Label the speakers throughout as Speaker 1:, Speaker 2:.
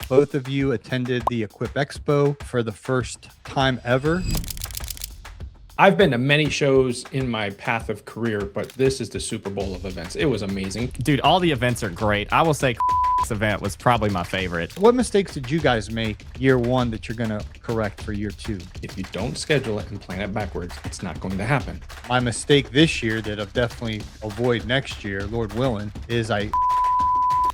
Speaker 1: both of you attended the Equip Expo for the first time ever.
Speaker 2: I've been to many shows in my path of career, but this is the Super Bowl of events. It was amazing.
Speaker 3: Dude, all the events are great. I will say event was probably my favorite.
Speaker 1: What mistakes did you guys make year one that you're going to correct for year two?
Speaker 2: If you don't schedule it and plan it backwards, it's not going to happen.
Speaker 1: My mistake this year that I'll definitely avoid next year, Lord willing, is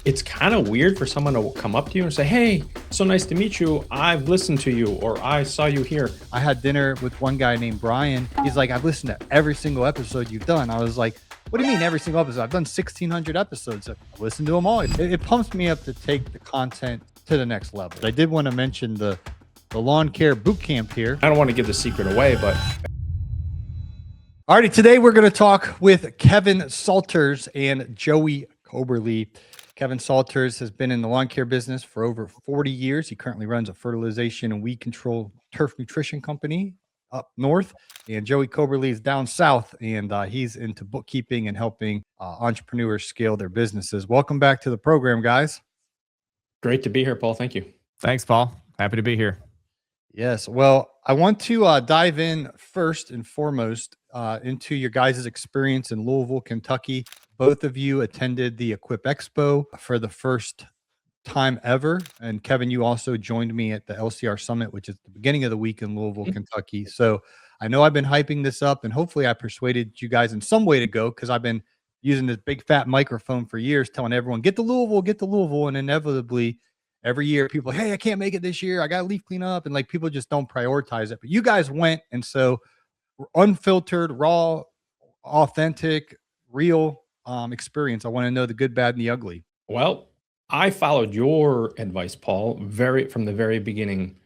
Speaker 2: it's kind of weird for someone to come up to you and say, hey, so nice to meet you. I've listened to you, or I saw you here.
Speaker 1: I had dinner with one guy named Brian. He's like, I've listened to every single episode you've done. I was like, what do you mean every single episode? I've done 1,600 episodes. I've listened to them all. It pumps me up to take the content to the next level. I did want to mention the lawn care boot camp here.
Speaker 2: I don't want to give the secret away, but...
Speaker 1: Alrighty, today we're going to talk with 𝐘𝐨𝐮'𝐥𝐿 and Joey Coberly. Kevin Salters has been in the lawn care business for over 40 years. He currently runs a fertilization and weed control turf nutrition company up north. And Joey Coberly is down south, and he's into bookkeeping and helping entrepreneurs scale their businesses. Welcome back to the program, guys.
Speaker 2: Great to be here, Paul. Thank you.
Speaker 3: Thanks, Paul. Happy to be here.
Speaker 1: Yes. Well, I want to dive in first and foremost into your guys' experience in Louisville, Kentucky. Both of you attended the Equip Expo for the first time ever. And Kevin, you also joined me at the LCR Summit, which is the beginning of the week in Louisville, Kentucky. So I know I've been hyping this up, and hopefully I persuaded you guys in some way to go, because I've been using this big fat microphone for years telling everyone, get to Louisville, get to Louisville. And inevitably every year people, hey, I can't make it this year. I got to leaf clean up. And like, people just don't prioritize it. But you guys went. And so unfiltered, raw, authentic, real experience. I want to know the good, bad, and the ugly.
Speaker 2: Well, I followed your advice, Paul, from the very beginning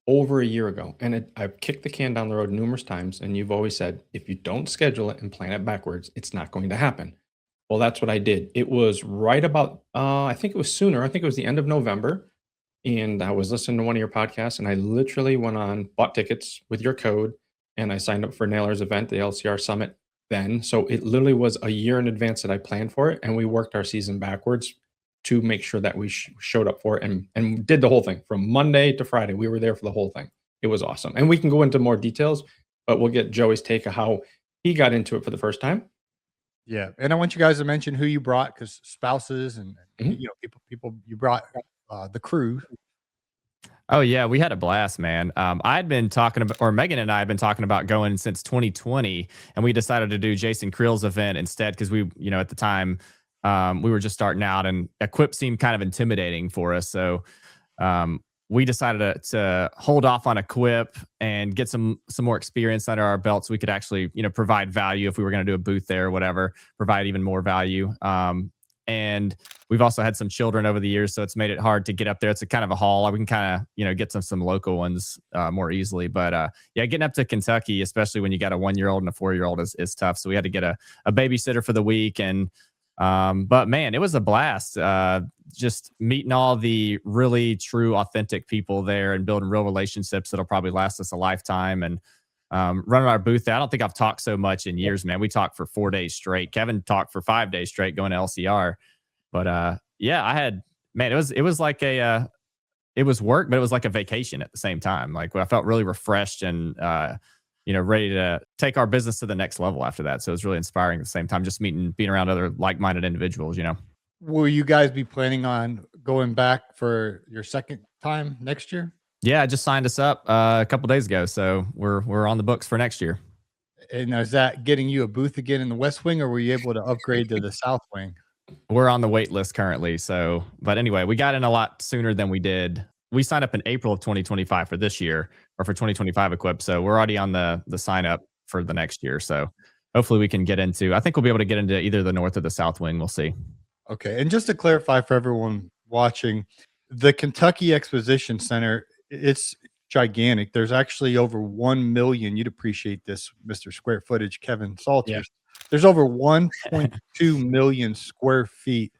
Speaker 2: over a year ago. And I've kicked the can down the road numerous times. And you've always said, if you don't schedule it and plan it backwards, it's not going to happen. Well, that's what I did. It was right about, I think it was sooner. I think it was the end of November. And I was listening to one of your podcasts, and I literally went on, bought tickets with your code, and I signed up for Naylor's event, the LCR Summit then. So it literally was a year in advance that I planned for it. And we worked our season backwards to make sure that we showed up for it and did the whole thing from Monday to Friday. We were there for the whole thing. It was awesome. And we can go into more details, but we'll get Joey's take of how he got into it for the first time.
Speaker 1: Yeah. And I want you guys to mention who you brought, because spouses and you know, people you brought the crew.
Speaker 3: Oh yeah, we had a blast, man. I'd been talking about, or Megan and I had been talking about going since 2020, and we decided to do Jason Crill's event instead, because we, you know, at the time we were just starting out, and Equip seemed kind of intimidating for us. So we decided to hold off on Equip and get some more experience under our belt, so we could actually, you know, provide value if we were going to do a booth there or whatever, provide even more value. And we've also had some children over the years, so it's made it hard to get up there. It's a kind of a haul. We can kind of, you know, get some local ones more easily. But yeah, getting up to Kentucky, especially when you got a 1-year-old and a 4-year-old, is tough. So we had to get a babysitter for the week. And but man, it was a blast. Just meeting all the really true, authentic people there and building real relationships that'll probably last us a lifetime. And running our booth there, I don't think I've talked so much in years, man. We talked for 4 days straight. Kevin talked for 5 days straight going to LCR. But yeah, I had, man, it was like it was work, but it was like a vacation at the same time. Like, I felt really refreshed and you know, ready to take our business to the next level after that. So it was really inspiring at the same time, just being around other like-minded individuals, you know.
Speaker 1: Will you guys be planning on going back for your second time next year?
Speaker 3: Yeah, I just signed us up a couple days ago, so we're on the books for next year.
Speaker 1: And is that getting you a booth again in the West Wing, or were you able to upgrade to the South Wing?
Speaker 3: We're on the wait list currently. So, but anyway, we got in a lot sooner than we did. We signed up in April of 2025 for this year, or for 2025 Equip. So we're already on the sign up for the next year. So hopefully we can get into, I think we'll be able to get into either the North or the South Wing. We'll see.
Speaker 1: Okay. And just to clarify for everyone watching, the Kentucky Exposition Center, it's gigantic. There's actually over 1 million. You'd appreciate this, Mr. Square Footage, Kevin Salters. Yeah. There's over 1.2 million square feet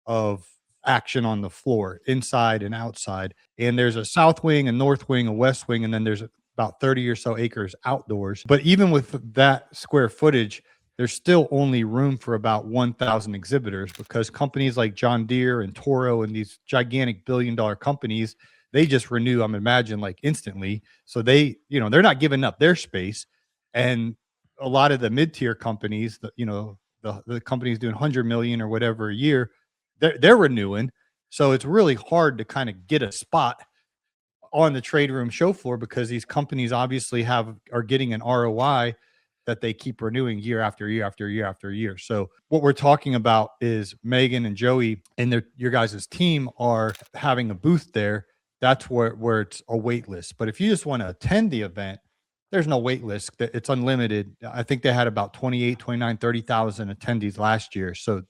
Speaker 1: of action on the floor, inside and outside. And there's a South Wing, a North Wing, a West Wing, and then there's about 30 or so acres outdoors. But even with that square footage, there's still only room for about 1,000 exhibitors, because companies like John Deere and Toro and these gigantic billion-dollar companies, they just renew, I'm imagine, like instantly. So they, they're not giving up their space. And a lot of the mid-tier companies, the companies doing 100 million or whatever a year, they're renewing. So it's really hard to kind of get a spot on the trade room show floor, because these companies obviously are getting an ROI that they keep renewing year after year after year after year. So what we're talking about is Megan and Joey and your guys' team are having a booth there. That's where it's a wait list. But if you just want to attend the event, there's no wait list. It's unlimited. I think they had about 28, 29, 30,000 attendees last year. So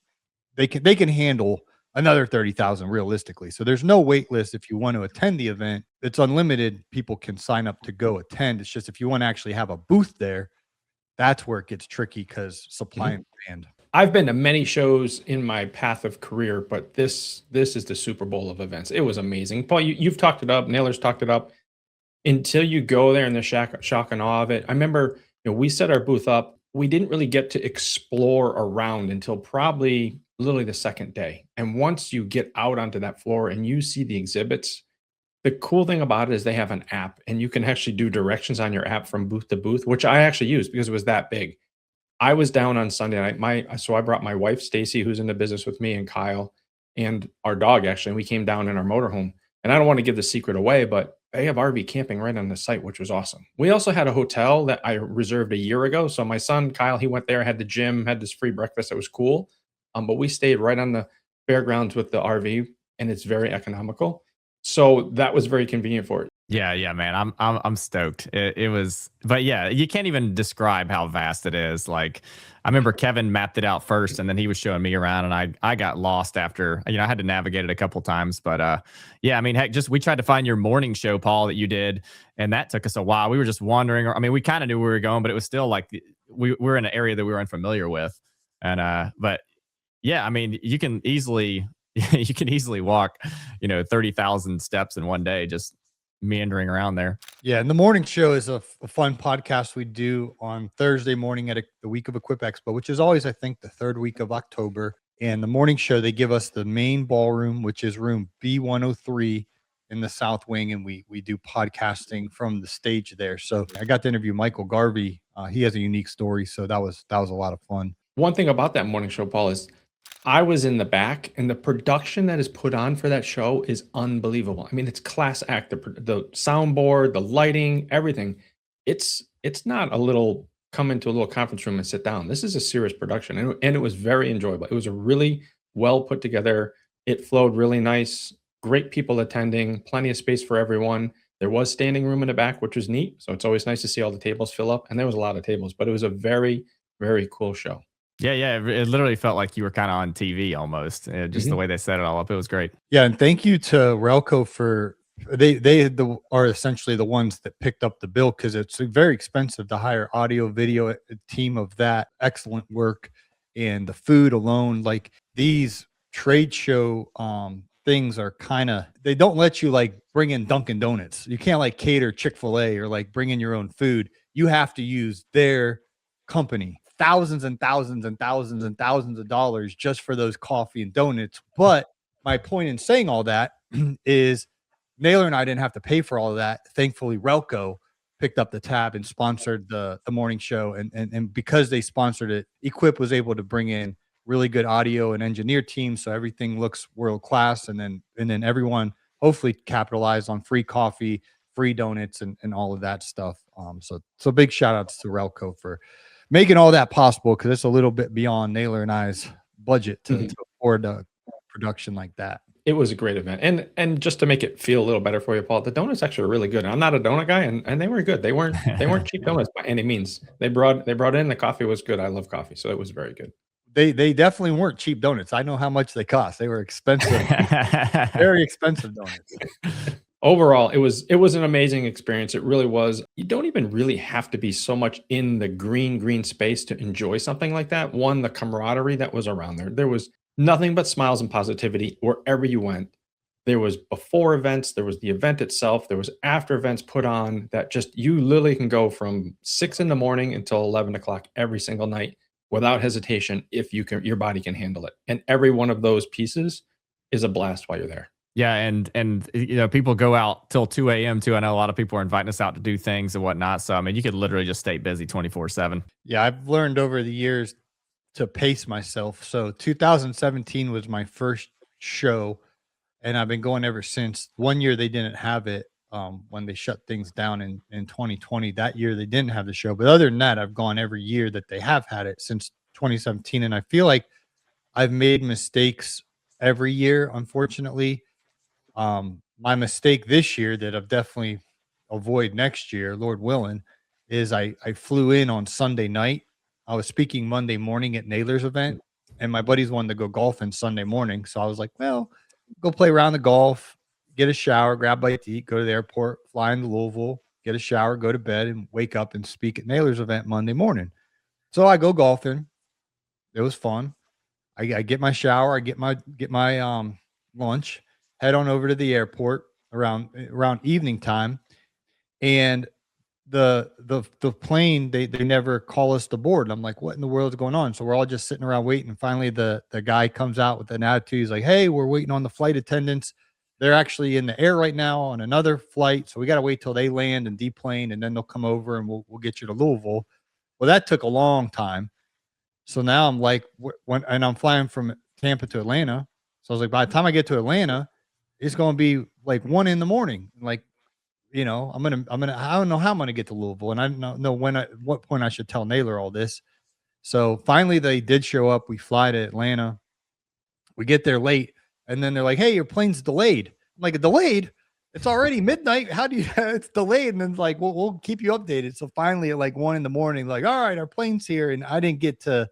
Speaker 1: they can handle another 30,000 realistically. So there's no wait list if you want to attend the event. It's unlimited. People can sign up to go attend. It's just if you want to actually have a booth there, that's where it gets tricky, because supply and demand.
Speaker 2: I've been to many shows in my path of career, but this is the Super Bowl of events. It was amazing. Paul, you've talked it up. Naylor's talked it up. Until you go there and the shock and awe of it. I remember, we set our booth up. We didn't really get to explore around until probably literally the second day. And once you get out onto that floor and you see the exhibits, the cool thing about it is they have an app, and you can actually do directions on your app from booth to booth, which I actually used because it was that big. I was down on Sunday night. So I brought my wife, Stacy, who's in the business with me, and Kyle, and our dog, actually. And we came down in our motorhome. And I don't want to give the secret away, but they have RV camping right on the site, which was awesome. We also had a hotel that I reserved a year ago. So my son, Kyle, he went there, had the gym, had this free breakfast. It was cool. But we stayed right on the fairgrounds with the RV, and it's very economical. So that was very convenient for it.
Speaker 3: Yeah, man. I'm stoked. It was, but yeah, you can't even describe how vast it is. Like, I remember Kevin mapped it out first, and then he was showing me around, and I got lost after, I had to navigate it a couple times. But yeah, I mean, heck, we tried to find your morning show, Paul, that you did, and that took us a while. We were just wandering. I mean, we kind of knew where we were going, but it was still like we're in an area that we were unfamiliar with. And but yeah, I mean, you can easily walk, 30,000 steps in one day, just meandering around there.
Speaker 1: Yeah, and the morning show is a fun podcast we do on Thursday morning at the week of Equip Expo, which is always, I think, the third week of October. And the morning show, they give us the main ballroom, which is room B103 in the South Wing, and we do podcasting from the stage there. So I got to interview Michael Garvey. He has a unique story, so that was a lot of fun.
Speaker 2: One thing about that morning show, Paul, is I was in the back, and the production that is put on for that show is unbelievable. I mean, it's class act. The soundboard, the lighting, everything. It's not a little come into a little conference room and sit down. This is a serious production, and it was very enjoyable. It was a really well put together. It flowed really nice. Great people attending. Plenty of space for everyone. There was standing room in the back, which was neat. So it's always nice to see all the tables fill up. And there was a lot of tables, but it was a very, very cool show.
Speaker 3: Yeah. It literally felt like you were kind of on TV almost. Just the way they set it all up. It was great.
Speaker 1: Yeah. And thank you to 𝐷𝐷𝐿𝐶o for they are essentially the ones that picked up the bill, because it's very expensive to hire audio, video team of that excellent work. And the food alone, like these trade show things are they don't let you like bring in Dunkin' Donuts. You can't like cater Chick-fil-A or like bring in your own food. You have to use their company. Thousands and thousands and thousands and thousands of dollars just for those coffee and donuts. But my point in saying all that is Naylor and I didn't have to pay for all of that. Thankfully, 𝐷𝐿𝐶o picked up the tab and sponsored the morning show. And because they sponsored it, Equip was able to bring in really good audio and engineer team. So everything looks world class. And then everyone hopefully capitalized on free coffee, free donuts, and all of that stuff. So big shout outs to 𝐷𝐿𝐶o for making all that possible, because it's a little bit beyond Naylor and I's budget to afford a production like that.
Speaker 2: It was a great event. And just to make it feel a little better for you, Paul, the donuts actually were really good. I'm not a donut guy, and they were good. They weren't cheap donuts by any means. They brought in the coffee was good. I love coffee, so it was very good.
Speaker 1: They definitely weren't cheap donuts. I know how much they cost. They were expensive, very expensive donuts.
Speaker 2: Overall, it was an amazing experience. It really was. You don't even really have to be so much in the green space to enjoy something like that. One, the camaraderie that was around there. There was nothing but smiles and positivity wherever you went. There was before events, there was the event itself, there was after events put on that just, you literally can go from 6 in the morning until 11 o'clock every single night without hesitation if you can, your body can handle it. And every one of those pieces is a blast while you're there.
Speaker 3: Yeah, and you know, people go out till 2 a.m. too. I know a lot of people are inviting us out to do things and whatnot. So I mean, you could literally just stay busy 24/7.
Speaker 1: Yeah, I've learned over the years to pace myself. So 2017 was my first show, and I've been going ever since. One year they didn't have it when they shut things down in 2020. That year they didn't have the show, but other than that, I've gone every year that they have had it since 2017, and I feel like I've made mistakes every year, unfortunately. My mistake this year that I've definitely avoid next year, Lord willing, is I flew in on Sunday night. I was speaking Monday morning at Naylor's event, and my buddies wanted to go golfing Sunday morning. So I was like, well, go play around the golf, get a shower, grab a bite to eat, go to the airport, fly into Louisville, get a shower, go to bed, and wake up and speak at Naylor's event Monday morning. So I go golfing. It was fun. I get my shower, I get my lunch, head on over to the airport around evening time, and the plane they never call us to board. And I'm like, what in the world is going on? So we're all just sitting around waiting. And finally, the guy comes out with an attitude. He's like, hey, we're waiting on the flight attendants. They're actually in the air right now on another flight, so we got to wait till they land and deplane, and then they'll come over and we'll get you to Louisville. Well, that took a long time. So now I'm like, and I'm flying from Tampa to Atlanta. So I was like, by the time I get to Atlanta, it's going to be like 1 a.m. Like, you know, I don't know how I'm going to get to Louisville, and I don't know what point I should tell Naylor all this. So finally they did show up. We fly to Atlanta. We get there late, and then they're like, hey, your plane's delayed. I'm like, delayed? It's already midnight. How do you, it's delayed. And then like, we'll keep you updated. So finally at like 1 a.m, like, all right, our plane's here. And I didn't get to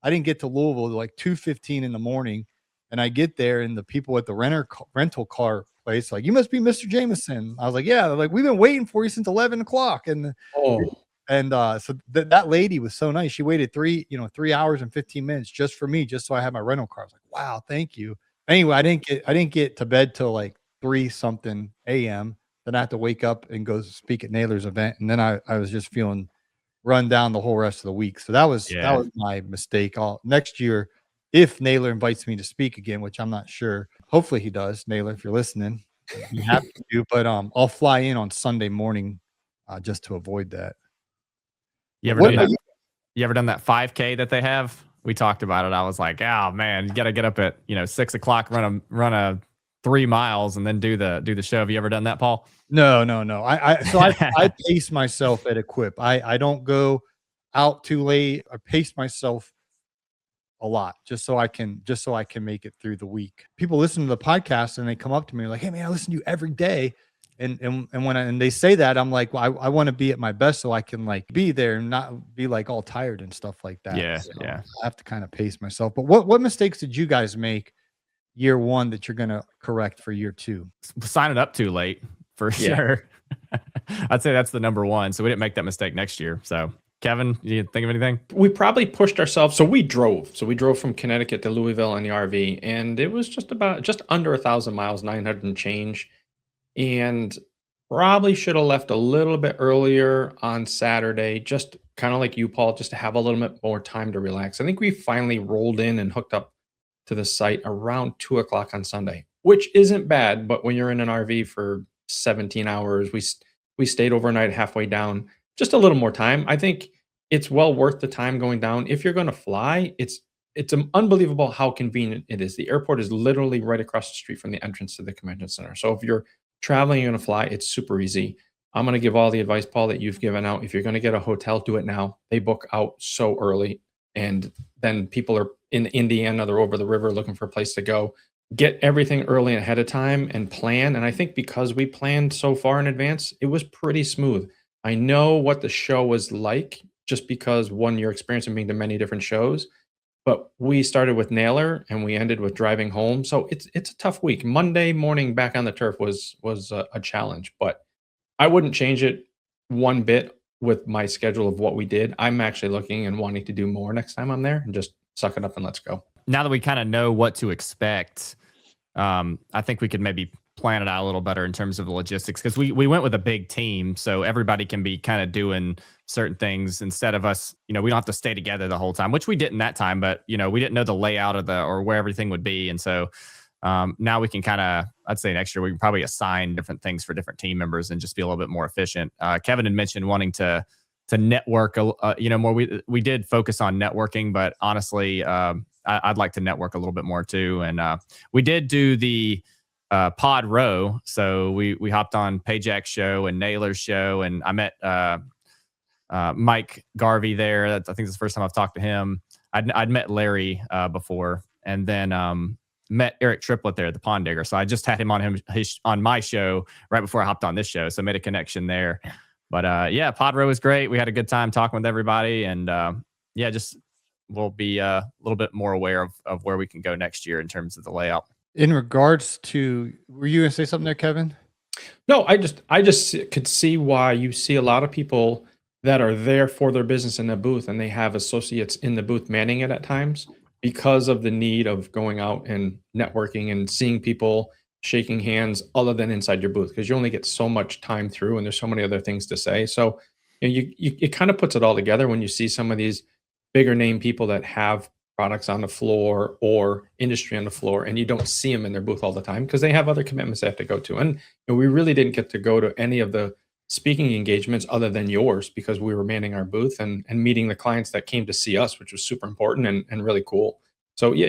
Speaker 1: Louisville till like 2:15 in the morning. And I get there, and the people at the rental car place, like, you must be Mr. Jamison. I was like, yeah. They're like, we've been waiting for you since 11 o'clock. And, so that lady was so nice. She waited 3 hours and 15 minutes just for me, just so I had my rental car. I was like, wow, thank you. Anyway, I didn't get to bed till like 3-something a.m. Then I had to wake up and go speak at Naylor's event. And then I was just feeling run down the whole rest of the week. So that was my mistake. Next year, if Naylor invites me to speak again, which I'm not sure, hopefully he does. Naylor, if you're listening, you have to do, but I'll fly in on Sunday morning just to avoid that.
Speaker 3: You ever done that 5K that they have? We talked about it. I was like, oh man, you got to get up at 6 o'clock, run a 3 miles, and then do the show. Have you ever done that, Paul?
Speaker 1: No. I pace myself at Equip. I don't go out too late. I pace myself a lot just so I can make it through the week. People listen to the podcast and they come up to me like, hey man, I listen to you every day. And when they say that, I'm like, well, I want to be at my best so I can like be there and not be like all tired and stuff like that.
Speaker 3: Yeah.
Speaker 1: So I have to kind of pace myself. But what mistakes did you guys make year one that you're going to correct for year two?
Speaker 3: Signing up too late for sure. I'd say that's the number one. So we didn't make that mistake next year. So Kevin, you think of anything?
Speaker 2: We probably pushed ourselves. So we drove from Connecticut to Louisville in the RV, and it was just under 1,000 miles, 900 and change. And probably should have left a little bit earlier on Saturday, just kind of like you, Paul, just to have a little bit more time to relax. I think we finally rolled in and hooked up to the site around 2 o'clock on Sunday, which isn't bad. But when you're in an RV for 17 hours, we stayed overnight halfway down, just a little more time. I think it's well worth the time going down. If you're going to fly, it's unbelievable how convenient it is. The airport is literally right across the street from the entrance to the convention center. So if you're traveling, you're going to fly, it's super easy. I'm going to give all the advice, Paul, that you've given out. If you're going to get a hotel, do it now. They book out so early, and then people are in Indiana, they're over the river looking for a place to go. Get everything early ahead of time and plan. And I think because we planned so far in advance, it was pretty smooth. I know what the show was like just because, one, your experience in being to many different shows, but we started with Naylor and we ended with driving home. So it's a tough week. Monday morning back on the turf was a challenge, but I wouldn't change it one bit with my schedule of what we did. I'm actually looking and wanting to do more next time I'm there and just suck it up and let's go.
Speaker 3: Now that we kind of know what to expect, I think we could maybe plan it out a little better in terms of the logistics, because we went with a big team, so everybody can be kind of doing certain things instead of us. We don't have to stay together the whole time, which we didn't that time, but we didn't know the layout of or where everything would be, and so now we can kind of, I'd say next year we can probably assign different things for different team members and just be a little bit more efficient. Kevin had mentioned wanting to network, more. We did focus on networking, but honestly, I'd like to network a little bit more too. And we did do the pod row. So we hopped on Payjack's show and Naylor's show, and I met Mike Garvey there. I think it's the first time I've talked to him. I'd met Larry before, and then met Eric Triplett there at the Pond Digger. So I just had him on my show right before I hopped on this show. So I made a connection there. But yeah, pod row was great. We had a good time talking with everybody, and yeah, just we'll be a little bit more aware of where we can go next year in terms of the layout.
Speaker 1: In regards to, were you going to say something there, Kevin?
Speaker 2: No, I just could see why you see a lot of people that are there for their business in the booth, and they have associates in the booth manning it at times because of the need of going out and networking and seeing people, shaking hands other than inside your booth, because you only get so much time through and there's so many other things to say. So it kind of puts it all together when you see some of these bigger name people that have products on the floor or industry on the floor, and you don't see them in their booth all the time because they have other commitments they have to go to. And we really didn't get to go to any of the speaking engagements other than yours because we were manning our booth and meeting the clients that came to see us, which was super important and really cool. So yeah,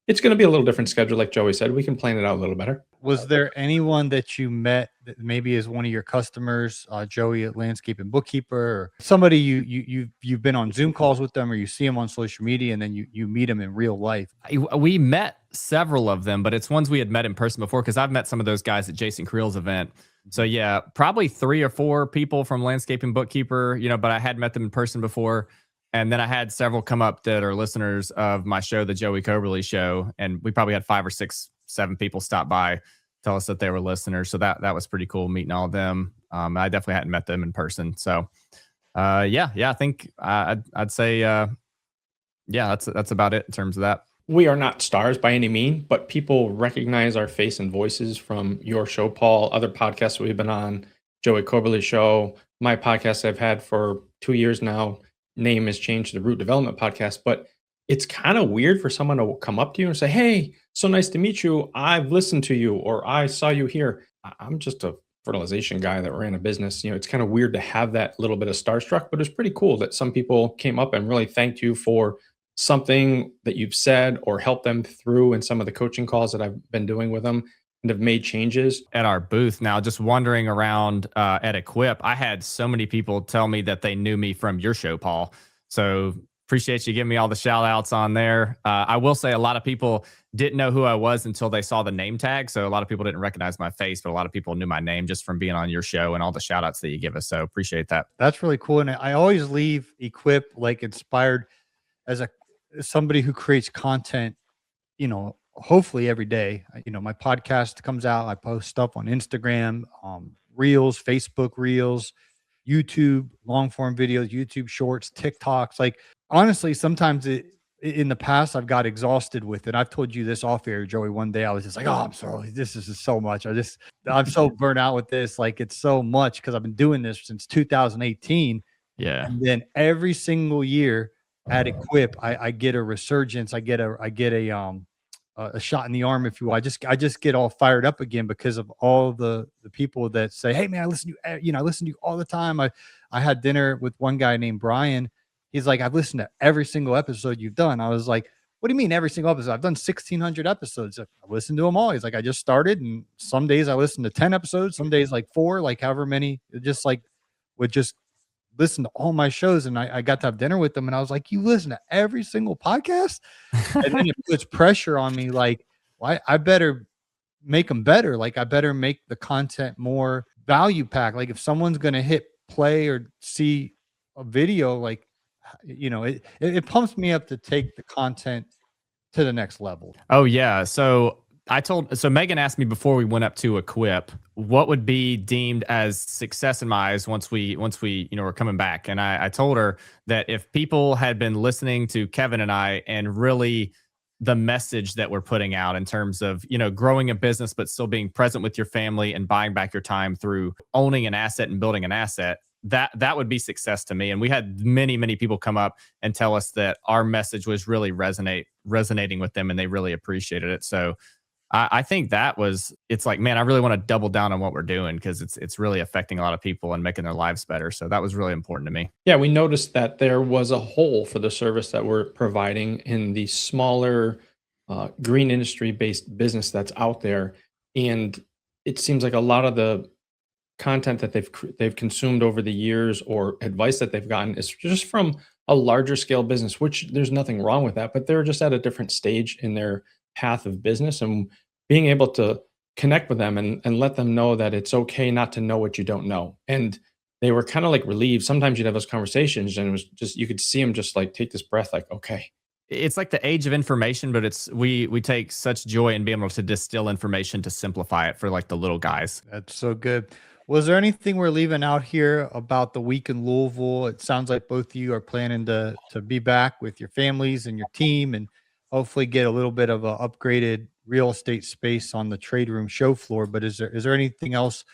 Speaker 2: it's going to be a little different schedule. Like Joey said, we can plan it out a little better.
Speaker 1: Was there anyone that you met that maybe is one of your customers, Joey at Landscape and Bookkeeper, or somebody you've been on Zoom calls with them, or you see them on social media and then you meet them in real life?
Speaker 3: We met several of them, but it's ones we had met in person before, because I've met some of those guys at Jason Creel's event. So yeah, probably 3 or 4 people from Landscape and Bookkeeper, but I had met them in person before. And then I had several come up that are listeners of my show, the Joey Coberly Show. And we probably had 5 or 6, 7 people stop by, tell us that they were listeners. So that was pretty cool meeting all of them. I definitely hadn't met them in person. So yeah, I think I'd say, yeah, that's about it in terms of that.
Speaker 2: We are not stars by any mean, but people recognize our face and voices from your show, Paul, other podcasts we've been on, Joey Coberly Show, my podcast I've had for 2 years now. Name has changed to the Root Development Podcast, but it's kind of weird for someone to come up to you and say, "Hey, so nice to meet you. I've listened to you," or "I saw you here." I'm just a fertilization guy that ran a business. It's kind of weird to have that little bit of starstruck, but it's pretty cool that some people came up and really thanked you for something that you've said or helped them through in some of the coaching calls that I've been doing with them, and have made changes
Speaker 3: at our booth. Now, just wandering around at Equip, I had so many people tell me that they knew me from your show, Paul. So appreciate you giving me all the shout outs on there. I will say a lot of people didn't know who I was until they saw the name tag. So a lot of people didn't recognize my face, but a lot of people knew my name just from being on your show and all the shout outs that you give us. So appreciate that.
Speaker 1: That's really cool. And I always leave Equip like inspired as somebody who creates content, hopefully every day. My podcast comes out. I post stuff on Instagram, Reels, Facebook Reels, YouTube, long form videos, YouTube Shorts, TikToks. Like, honestly, sometimes in the past, I've got exhausted with it. I've told you this off air, Joey. One day I was just like, "Oh, I'm sorry. This is so much. I'm so burnt out with this. Like, it's so much because I've been doing this since 2018."
Speaker 3: Yeah.
Speaker 1: And then every single year at Equip, I get a resurgence. I get a shot in the arm, if you will. I just get all fired up again because of all the people that say, "Hey man, I listen to you, I listen to you all the time." I had dinner with one guy named Brian. He's like, "I've listened to every single episode you've done." I was like, "What do you mean every single episode? I've done 1,600 episodes. I've listened to them all." He's like, "I just started, and some days I listen to 10 episodes, some days like 4, like however many." Just like would just listen to all my shows, and I got to have dinner with them, and I was like, "You listen to every single podcast?" And then it puts pressure on me, like, well, I better make them better. Like, I better make the content more value packed. Like, if someone's going to hit play or see a video, like, it pumps me up to take the content to the next level.
Speaker 3: Oh yeah. So Megan asked me before we went up to Equip, what would be deemed as success in my eyes once we were coming back. And I told her that if people had been listening to Kevin and I and really the message that we're putting out in terms of, you know, growing a business, but still being present with your family and buying back your time through owning an asset and building an asset. That would be success to me. And we had many people come up and tell us that our message was really resonating with them, and they really appreciated it. So I think it's like, man, I really want to double down on what we're doing, because it's really affecting a lot of people and making their lives better. So that was really important to me.
Speaker 2: Yeah, we noticed that there was a hole for the service that we're providing in the smaller green industry based business that's out there. And it seems like a lot of the content that they've consumed over the years, or advice that they've gotten, is just from a larger scale business, which there's nothing wrong with that, but they're just at a different stage in their path of business. And being able to connect with them and let them know that it's okay not to know what you don't know. And they were kind of like relieved. Sometimes you'd have those conversations and it was just, you could see them just like take this breath, like, okay.
Speaker 3: It's like the age of information, but we take such joy in being able to distill information to simplify it for like the little guys.
Speaker 1: That's so good. Was there anything we're leaving out here about the week in Louisville? It sounds like both of you are planning to be back with your families and your team, and hopefully get a little bit of a upgraded real estate space on the trade room show floor. But is there anything else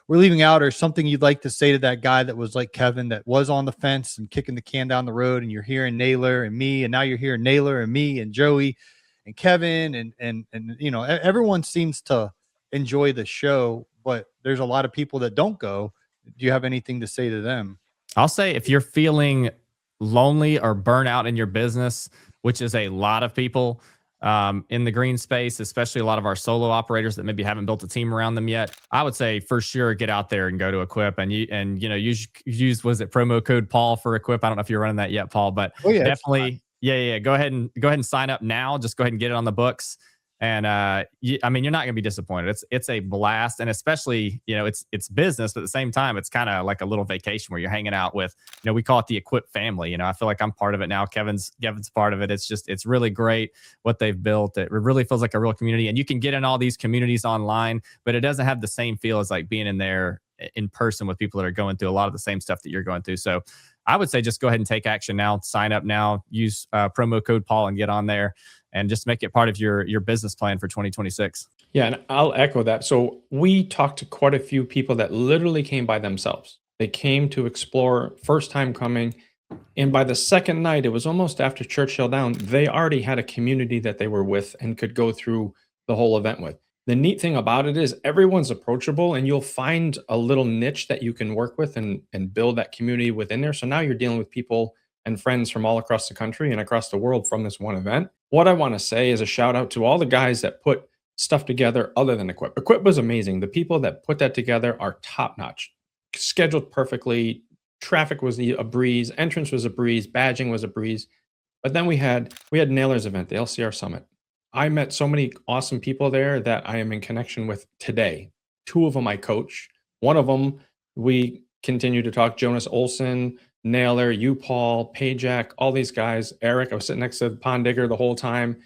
Speaker 1: we're leaving out, or something you'd like to say to that guy that was like Kevin, that was on the fence and kicking the can down the road, and you're hearing Naylor and me, and now you're hearing Naylor and me and Joey and Kevin and you know, everyone seems to enjoy the show, but there's a lot of people that don't go. Do you have anything to say to them?
Speaker 3: I'll say, if you're feeling lonely or burnout in your business, which is a lot of people in the green space, especially a lot of our solo operators that maybe haven't built a team around them yet, I would say for sure get out there and go to Equip, and you know, use was it promo code Paul for Equip? I don't know if you're running that yet, Paul, but definitely, yeah. Go ahead and sign up now. Just go ahead and get it on the books. And I mean, you're not going to be disappointed. It's a blast, and especially, you know, it's business, but at the same time, it's kind of like a little vacation where you're hanging out with, you know, we call it the Equip family. You know, I feel like I'm part of it now. Kevin's part of it. It's really great what they've built. It really feels like a real community, and you can get in all these communities online, but it doesn't have the same feel as like being in there in person with people that are going through a lot of the same stuff that you're going through. So I would say just go ahead and take action now. Sign up now. Use promo code Paul and get on there, and just make it part of your business plan for 2026.
Speaker 2: Yeah, and I'll echo that. So we talked to quite a few people that literally came by themselves. They came to explore, first time coming. And by the second night, it was almost after Churchill Down, they already had a community that they were with and could go through the whole event with. The neat thing about it is everyone's approachable, and you'll find a little niche that you can work with and build that community within there. So now you're dealing with people and friends from all across the country and across the world from this one event. What I want to say is a shout out to all the guys that put stuff together other than Equip. Equip was amazing. The people that put that together are top notch, scheduled perfectly. Traffic was a breeze. Entrance was a breeze. Badging was a breeze. But then we had Naylor's event, the LCR Summit. I met so many awesome people there that I am in connection with today. Two of them I coach. One of them, we continue to talk. Jonas Olson, Naylor, you, Paul, Pajak, all these guys. Eric, I was sitting next to the pond digger the whole time.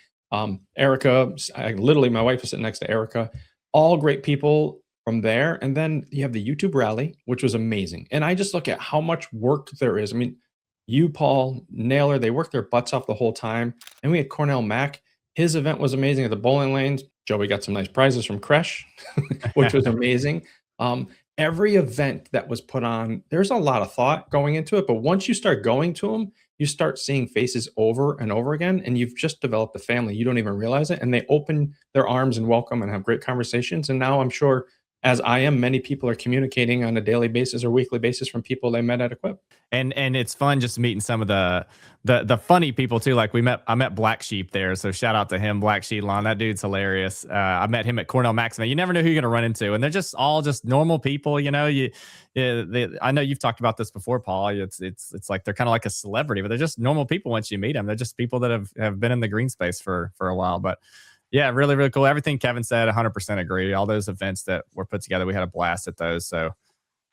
Speaker 2: Erica, literally my wife was sitting next to Erica. All great people from there. And then you have the YouTube rally, which was amazing. And I just look at how much work there is. I mean, you, Paul, Naylor, they worked their butts off the whole time. And we had Cornell Mack. His event was amazing at the bowling lanes. Joey got some nice prizes from Kresh, which was amazing. Every event that was put on, there's a lot of thought going into it. But once you start going to them, you start seeing faces over and over again, and you've just developed a family. You don't even realize it. And they open their arms and welcome and have great conversations. And now I'm sure, as I am, many people are communicating on a daily basis or weekly basis from people they met at Equip.
Speaker 3: And it's fun just meeting some of the funny people too. Like I met Black Sheep there, so shout out to him, Black Sheep Lawn. That dude's hilarious. I met him at Cornell Max. You never know who you're gonna run into, and they're just all just normal people. You know, I know you've talked about this before, Paul. It's like they're kind of like a celebrity, but they're just normal people once you meet them. They're just people that have been in the green space for a while. But yeah, really, really cool. Everything Kevin said, 100% agree. All those events that were put together, we had a blast at those. So,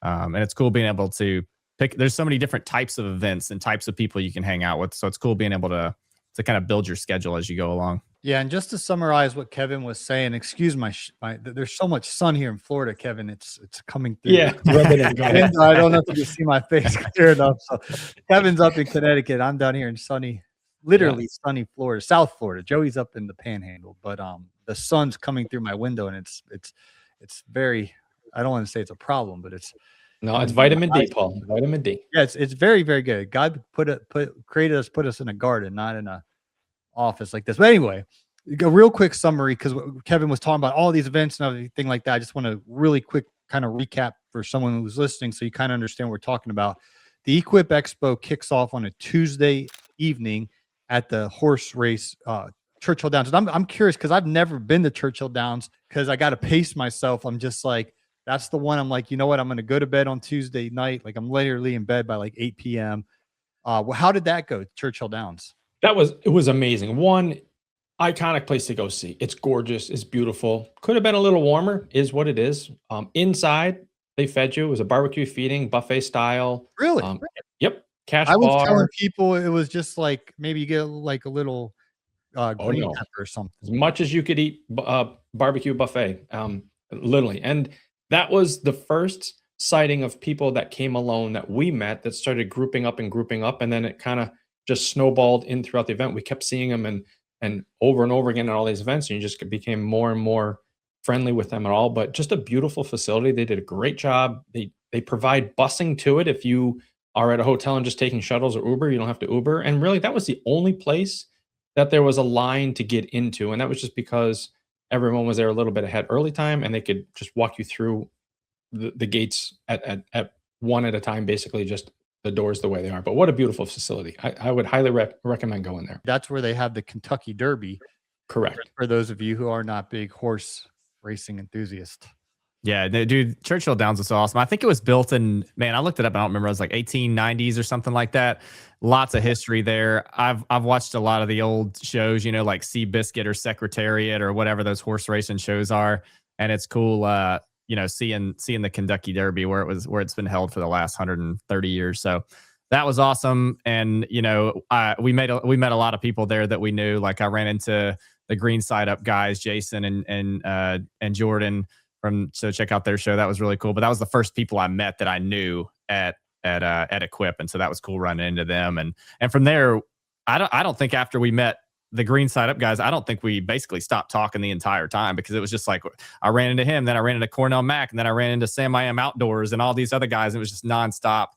Speaker 3: and it's cool being able to pick. There's so many different types of events and types of people you can hang out with. So it's cool being able to kind of build your schedule as you go along. Yeah, and just to summarize what Kevin was saying, excuse my there's so much sun here in Florida, Kevin. It's coming through.
Speaker 2: Yeah,
Speaker 3: I don't know if you can see my face clear enough. So Kevin's up in Connecticut. I'm down here in sunny
Speaker 1: literally sunny Florida, South Florida. Joey's up in the Panhandle, but the sun's coming through my window, and it's very. I don't want to say it's a problem, but it's
Speaker 2: No, it's vitamin D, Paul. Vitamin D.
Speaker 1: yeah, it's very, very good. God put us in a garden, not in a office like this. But anyway, a real quick summary, because Kevin was talking about all these events and everything like that. I just want to really quick kind of recap for someone who's listening, so you kind of understand what we're talking about. The Equip Expo kicks off on a Tuesday evening at the horse race, Churchill Downs. And I'm curious because I've never been to Churchill Downs, because I got to pace myself. I'm just like, that's the one I'm like, you know what? I'm going to go to bed on Tuesday night. Like, I'm literally in bed by like 8 p.m. Well, how did that go, Churchill Downs?
Speaker 2: It was amazing. One iconic place to go see. It's gorgeous. It's beautiful. Could have been a little warmer, is what it is. Inside, they fed you. It was a barbecue feeding, buffet style.
Speaker 1: Really?
Speaker 2: Yep. Cash
Speaker 1: I was
Speaker 2: bar.
Speaker 1: telling people it was just like maybe you get like a little green
Speaker 2: no.
Speaker 1: pepper or something.
Speaker 2: As much as you could eat barbecue buffet, literally. And that was the first sighting of people that came alone that we met that started grouping up. And then it kind of just snowballed in throughout the event. We kept seeing them and over again at all these events. And you just became more and more friendly with them at all. But just a beautiful facility. They did a great job. They provide busing to it. If you are at a hotel and just taking shuttles or Uber, you don't have to Uber. And really, that was the only place that there was a line to get into. And that was just because everyone was there a little bit ahead early time, and they could just walk you through the gates at one at a time, basically just the doors the way they are. But what a beautiful facility. I would highly recommend going there.
Speaker 1: That's where they have the Kentucky Derby.
Speaker 2: Correct.
Speaker 1: For those of you who are not big horse racing enthusiasts.
Speaker 3: Yeah, dude, Churchill Downs was awesome. I think it was built in, man, I looked it up. I don't remember. It was like 1890s or something like that. Lots of history there. I've watched a lot of the old shows, you know, like Seabiscuit or Secretariat or whatever those horse racing shows are. And it's cool, you know, seeing the Kentucky Derby where it's been held for the last 130 years. So that was awesome. And, you know, we met a lot of people there that we knew. Like, I ran into the Green Side Up guys, Jason and Jordan, so check out their show. That was really cool. But that was the first people I met that I knew at Equip, and so that was cool running into them. And from there, I don't think after we met the Green Side Up guys, I don't think we basically stopped talking the entire time, because it was just like I ran into him, then I ran into Cornell Mack, and then I ran into Sam I Am Outdoors and all these other guys. It was just nonstop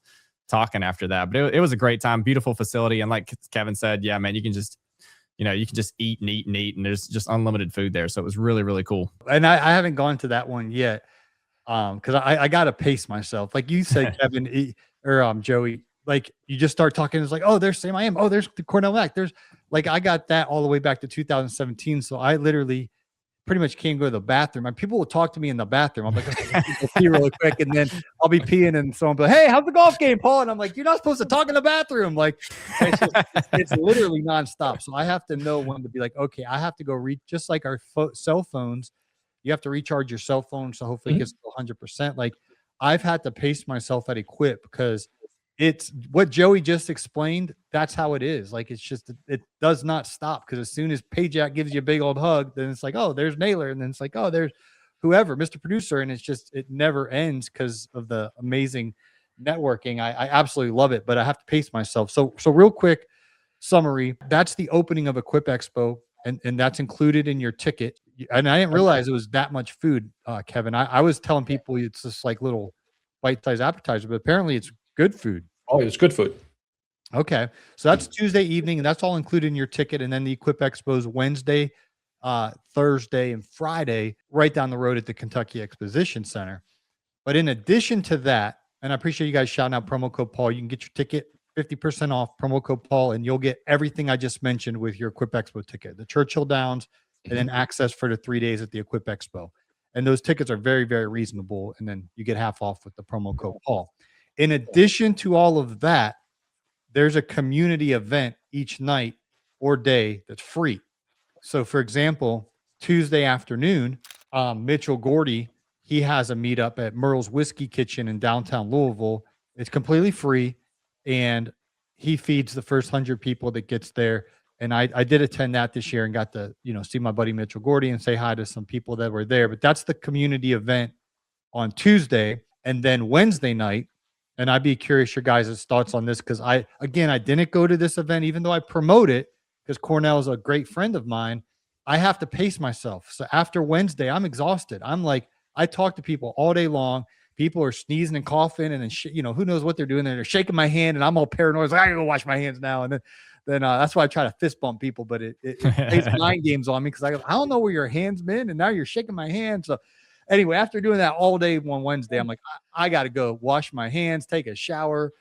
Speaker 3: talking after that. But it was a great time, beautiful facility, and like Kevin said, yeah, man, you can just eat and eat and eat, and there's just unlimited food there. So it was really, really cool.
Speaker 1: And I haven't gone to that one yet, because I got to pace myself. Like you said, Kevin or Joey, like you just start talking. It's like, oh, there's Sam I Am. Oh, there's the Cornell Mack. There's like, I got that all the way back to 2017. So I literally pretty much can't go to the bathroom. And people will talk to me in the bathroom. I'm like, okay, pee really quick, and then I'll be peeing, and someone will be like, hey, how's the golf game, Paul? And I'm like, you're not supposed to talk in the bathroom. Like, it's literally nonstop. So I have to know when to be like, okay, I have to go reach, just like our cell phones. You have to recharge your cell phone, so hopefully it gets to 100%. Like, I've had to pace myself at Equip, because it's what Joey just explained. That's how it is. Like, it's just, it does not stop, because as soon as Payjack gives you a big old hug, then it's like, oh, there's Naylor. And then it's like, oh, there's whoever, Mr. Producer. And it's just, it never ends because of the amazing networking. I absolutely love it, but I have to pace myself. So real quick summary, that's the opening of Equip Expo. And that's included in your ticket. And I didn't realize it was that much food, Kevin. I was telling people it's just like little bite-sized appetizer, but apparently it's good food.
Speaker 2: Oh, it's good food.
Speaker 1: Okay. So that's Tuesday evening, and that's all included in your ticket. And then the Equip Expo is Wednesday, Thursday, and Friday, right down the road at the Kentucky Exposition Center. But in addition to that, and I appreciate you guys shouting out promo code Paul, you can get your ticket 50% off, promo code Paul, and you'll get everything I just mentioned with your Equip Expo ticket, the Churchill Downs, and then access for the 3 days at the Equip Expo. And those tickets are very, very reasonable. And then you get half off with the promo code Paul. In addition to all of that, there's a community event each night or day that's free. So, for example, Tuesday afternoon, Mitchell Gordy, he has a meetup at Merle's Whiskey Kitchen in downtown Louisville. It's completely free, and he feeds the first 100 people that gets there. And I did attend that this year and got to, see my buddy Mitchell Gordy and say hi to some people that were there. But that's the community event on Tuesday. And then Wednesday night, and I'd be curious your guys' thoughts on this, because I didn't go to this event, even though I promote it. because Cornell is a great friend of mine, I have to pace myself. So after Wednesday, I'm exhausted. I'm like, I talk to people all day long. People are sneezing and coughing, and then who knows what they're doing. They're shaking my hand, and I'm all paranoid. Like, I gotta go wash my hands now. And then that's why I try to fist bump people, but it plays mind games on me because I don't know where your hand's been, and now you're shaking my hand. So anyway, after doing that all day one Wednesday, I'm like, I got to go wash my hands, take a shower,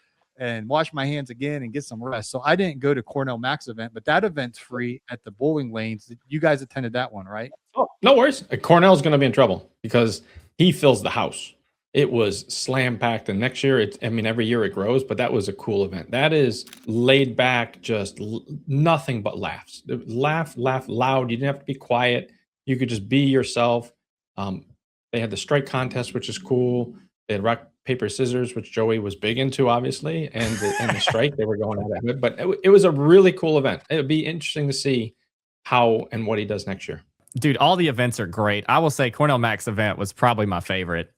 Speaker 1: and wash my hands again and get some rest. So I didn't go to Cornell Mac's event, but that event's free at the bowling lanes. You guys attended that one, right?
Speaker 2: Oh, no worries. Cornell's going to be in trouble because he fills the house. It was slam packed, and next year, every year it grows, but that was a cool event. That is laid back, just nothing but laughs. Laugh loud. You didn't have to be quiet. You could just be yourself. They had the strike contest, which is cool. They had rock, paper, scissors, which Joey was big into, obviously, and the strike. They were going at it, but it was a really cool event. It would be interesting to see how and what he does next year.
Speaker 3: Dude, all the events are great. I will say Cornell Mac's event was probably my favorite.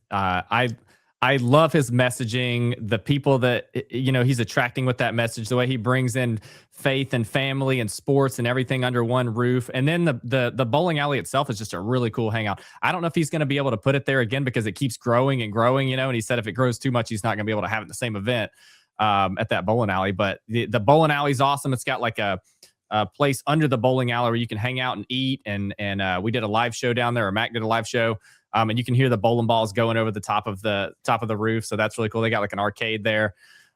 Speaker 3: I love his messaging, the people that he's attracting with that message, the way he brings in faith and family and sports and everything under one roof. And then the bowling alley itself is just a really cool hangout. I don't know if he's going to be able to put it there again because it keeps growing and growing, and he said if it grows too much, he's not going to be able to have it in the same event at that bowling alley. But the bowling alley is awesome. It's got like a place under the bowling alley where you can hang out and eat. And we did a live show down there, or Mac did a live show. And you can hear the bowling balls going over the top of the roof. So that's really cool. They got like an arcade there.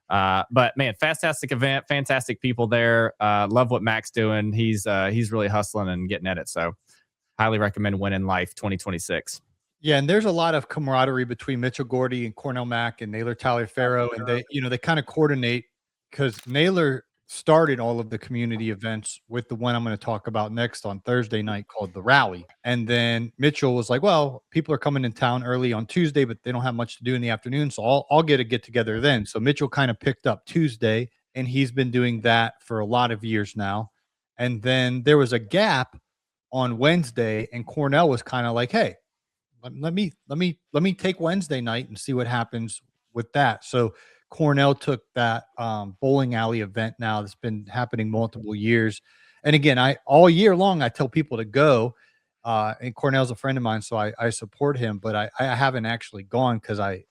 Speaker 3: But man, fantastic event, fantastic people there. Love what Mac's doing. He's really hustling and getting at it. So highly recommend Winning Life 2026.
Speaker 1: Yeah, and there's a lot of camaraderie between Mitchell Gordy and Cornell Mac and Naylor Taliaferro, and they kind of coordinate because Naylor started all of the community events with the one I'm going to talk about next on Thursday night called the Rally. And then Mitchell was like, well, people are coming in town early on Tuesday, but they don't have much to do in the afternoon. So I'll get together then. So Mitchell kind of picked up Tuesday, and he's been doing that for a lot of years now. And then there was a gap on Wednesday, and Cornell was kind of like, hey, let me take Wednesday night and see what happens with that. So Cornell took that bowling alley event now that's been happening multiple years. And again, all year long, I tell people to go. And Cornell's a friend of mine, so I support him, but I haven't actually gone because I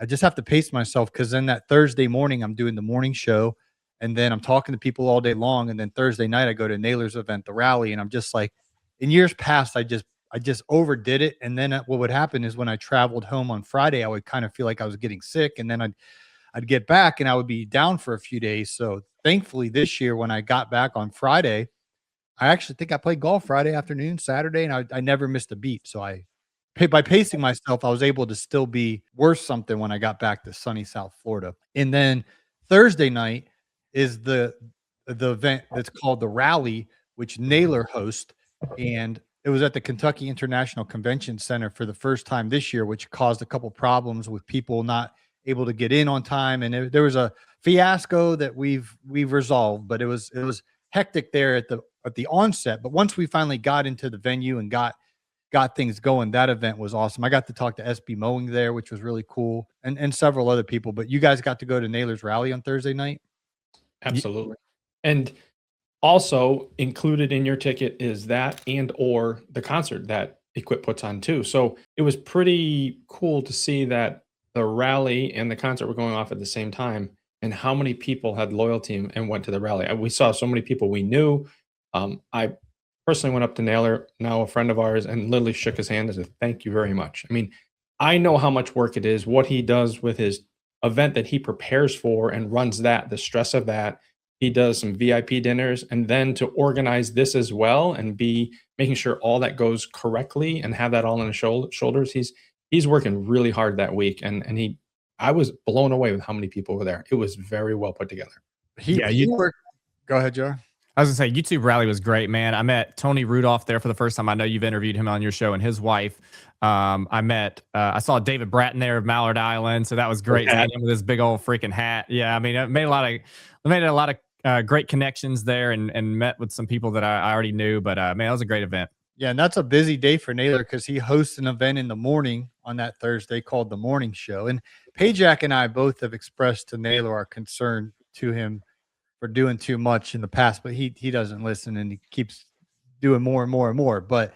Speaker 1: just have to pace myself because then that Thursday morning, I'm doing the morning show, and then I'm talking to people all day long. And then Thursday night, I go to Naylor's event, the Rally, and I'm just like, in years past, I just overdid it. And then what would happen is when I traveled home on Friday, I would kind of feel like I was getting sick, and then I'd get back and I would be down for a few days. So thankfully this year, when I got back on Friday, I actually think I played golf Friday afternoon, Saturday, and I never missed a beat. So by pacing myself, I was able to still be worth something when I got back to sunny South Florida. And then Thursday night is the event that's called the Rally, which Naylor hosts. And it was at the Kentucky International Convention Center for the first time this year, which caused a couple problems with people not able to get in on time, and there was a fiasco that we've resolved, but it was hectic there at the onset. But once we finally got into the venue and got things going, that event was awesome. I got to talk to SB Mowing there, which was really cool, and several other people. But you guys got to go to Naylor's Rally on Thursday night?
Speaker 2: Absolutely. And also included in your ticket is that and or the concert that Equip puts on too. So it was pretty cool to see that the Rally and the concert were going off at the same time, and how many people had loyalty and went to the Rally. We saw so many people we knew. I personally went up to Naylor, now a friend of ours, and literally shook his hand and said, thank you very much. I know how much work it is, what he does with his event that he prepares for and runs that, the stress of that. He does some VIP dinners, and then to organize this as well and be making sure all that goes correctly and have that all on his shoulders. He's working really hard that week, and I was blown away with how many people were there. It was very well put together.
Speaker 1: Go ahead, Joe.
Speaker 3: I was gonna say YouTube Rally was great, man. I met Tony Rudolph there for the first time. I know you've interviewed him on your show, and his wife. I saw David Bratton there of Mallard Island, so that was great. Seeing him with his big old freaking hat. Yeah, it made a lot of great connections there, and met with some people that I already knew. But man, that was a great event.
Speaker 1: Yeah, and that's a busy day for Naylor because he hosts an event in the morning on that Thursday called the Morning Show. And Pajak and I both have expressed to Naylor our concern to him for doing too much in the past, but he doesn't listen and he keeps doing more and more and more. But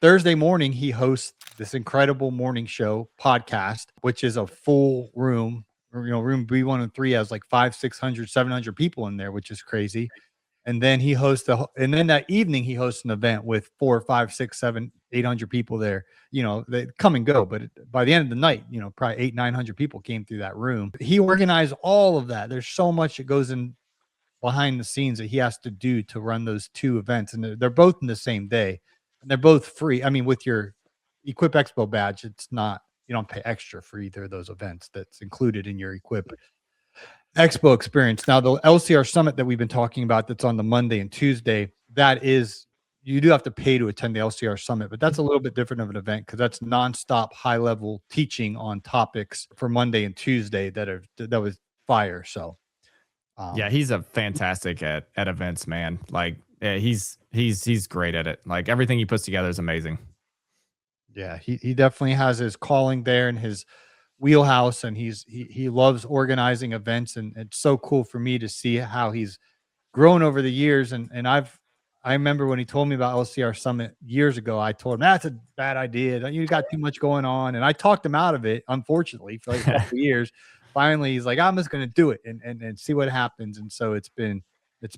Speaker 1: Thursday morning, he hosts this incredible morning show podcast, which is a full room. Room B103 has like 500, 600, 700 people in there, which is crazy. And then and then that evening he hosts an event with 4, 5, 6, 7, 800 people there. They come and go, but by the end of the night, probably 800, 900 people came through that room. He organized all of that. There's so much that goes in behind the scenes that he has to do to run those two events, and they're both in the same day, and they're both free. I mean, with your Equip Expo badge, it's not, you don't pay extra for either of those events. That's included in your Equip Expo experience. Now, the LCR Summit that we've been talking about, that's on the Monday and Tuesday, you do have to pay to attend the LCR Summit, but that's a little bit different of an event because that's nonstop high level teaching on topics for Monday and Tuesday that was fire. So
Speaker 3: yeah, he's a fantastic at events, man. Like, yeah, he's great at it. Like, everything he puts together is amazing.
Speaker 1: Yeah, he definitely has his calling there and his wheelhouse, and he loves organizing events, and it's so cool for me to see how he's grown over the years. And I remember when he told me about LCR Summit years ago, I told him that's a bad idea. You got too much going on, and I talked him out of it, unfortunately, for like a couple of years. Finally, he's like, I'm just going to do it and see what happens. And so it's been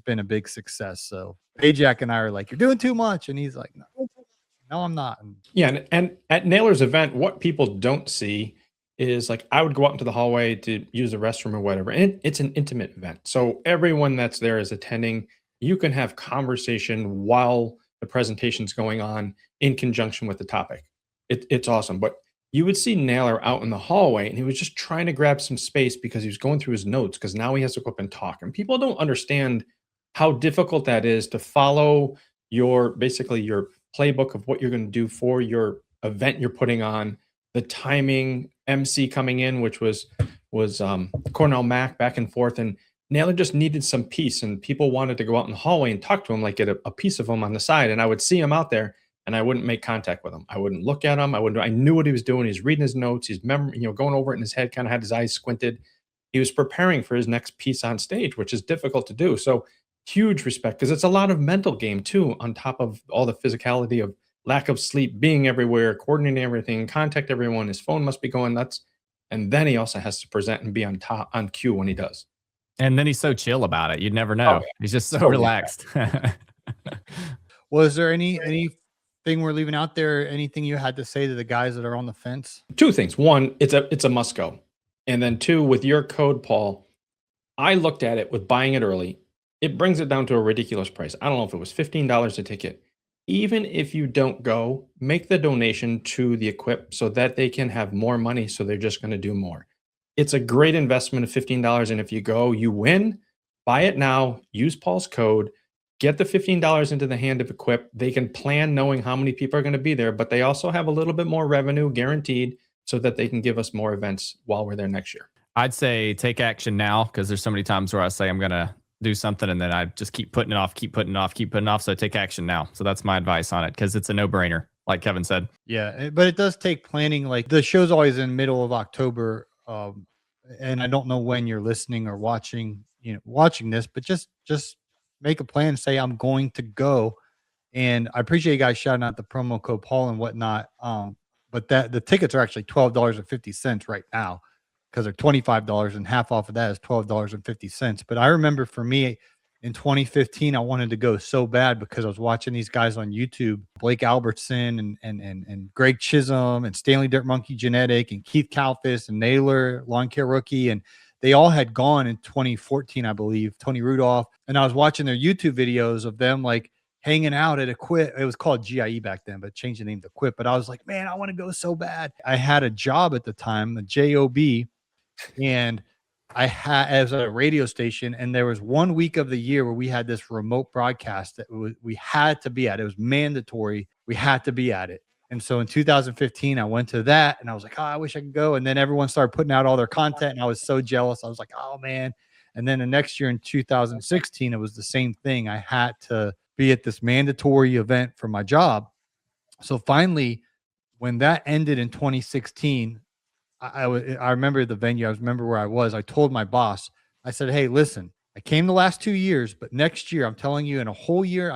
Speaker 1: a big success. So Ajax and I are like, you're doing too much, and he's like, no, I'm not.
Speaker 2: Yeah, and at Naylor's event, what people don't see is, like, I would go out into the hallway to use the restroom or whatever, and it's an intimate event. So everyone that's there is attending. You can have conversation while the presentation's going on in conjunction with the topic. It's awesome. But you would see Naylor out in the hallway, and he was just trying to grab some space because he was going through his notes, because now he has to go up and talk. And people don't understand how difficult that is to follow basically your playbook of what you're going to do for your event you're putting on, the timing, MC coming in, which was Cornell Mac, back and forth. And Naylor just needed some peace, and people wanted to go out in the hallway and talk to him, like get a piece of him on the side. And I would see him out there, and I wouldn't make contact with him. I wouldn't look at him. I knew what he was doing. He's reading his notes. He's going over it in his head, kind of had his eyes squinted. He was preparing for his next piece on stage, which is difficult to do. So huge respect, because it's a lot of mental game too, on top of all the physicality of lack of sleep, being everywhere, coordinating everything, contact everyone. His phone must be going nuts. And then he also has to present and be on cue when he does.
Speaker 3: And then he's so chill about it. You'd never know. Oh, yeah. He's just so relaxed.
Speaker 1: Was there anything we're leaving out there? Anything you had to say to the guys that are on the fence?
Speaker 2: Two things. One, it's a must go. And then two, with your code, Paul, I looked at it with buying it early. It brings it down to a ridiculous price. I don't know if it was $15 a ticket. Even if you don't go, make the donation to the Equip so that they can have more money. So they're just going to do more. It's a great investment of $15. And if you go, you win. Buy it now. Use Paul's code. Get the $15 into the hand of Equip. They can plan knowing how many people are going to be there, but they also have a little bit more revenue guaranteed so that they can give us more events while we're there next year.
Speaker 3: I'd say take action now, because there's so many times where I say I'm going to do something and then I just keep putting it off. So take action now. So that's my advice on it, because it's a no-brainer, like Kevin said.
Speaker 1: Yeah, but it does take planning. Like, the show's always in middle of October, and I don't know when you're listening or watching this, but just make a plan. Say, I'm going to go. And I appreciate you guys shouting out the promo code Paul and whatnot. But the tickets are actually $12.50 right now, because they're $25, and half off of that is $12.50. But I remember for me in 2015, I wanted to go so bad because I was watching these guys on YouTube, Blake Albertson and Greg Chisholm and Stanley Dirt Monkey Genetic and Keith Kalfas and Naylor, Lawn Care Rookie. And they all had gone in 2014, I believe, Tony Rudolph. And I was watching their YouTube videos of them like hanging out at Equip. It was called GIE back then, but changed the name to Equip. But I was like, man, I want to go so bad. I had a job at the time, a job, and I was at a radio station, and there was 1 week of the year where we had this remote broadcast that we had to be at. It was mandatory. We had to be at it. And so in 2015, I went to that, and I was like, oh, I wish I could go. And then everyone started putting out all their content, and I was so jealous. I was like, oh, man. And then the next year in 2016, it was the same thing. I had to be at this mandatory event for my job. So finally, when that ended in 2016, I remember the venue. I remember where I was. I told my boss, I said, hey, listen, I came the last 2 years, but next year, I'm telling you, in a whole year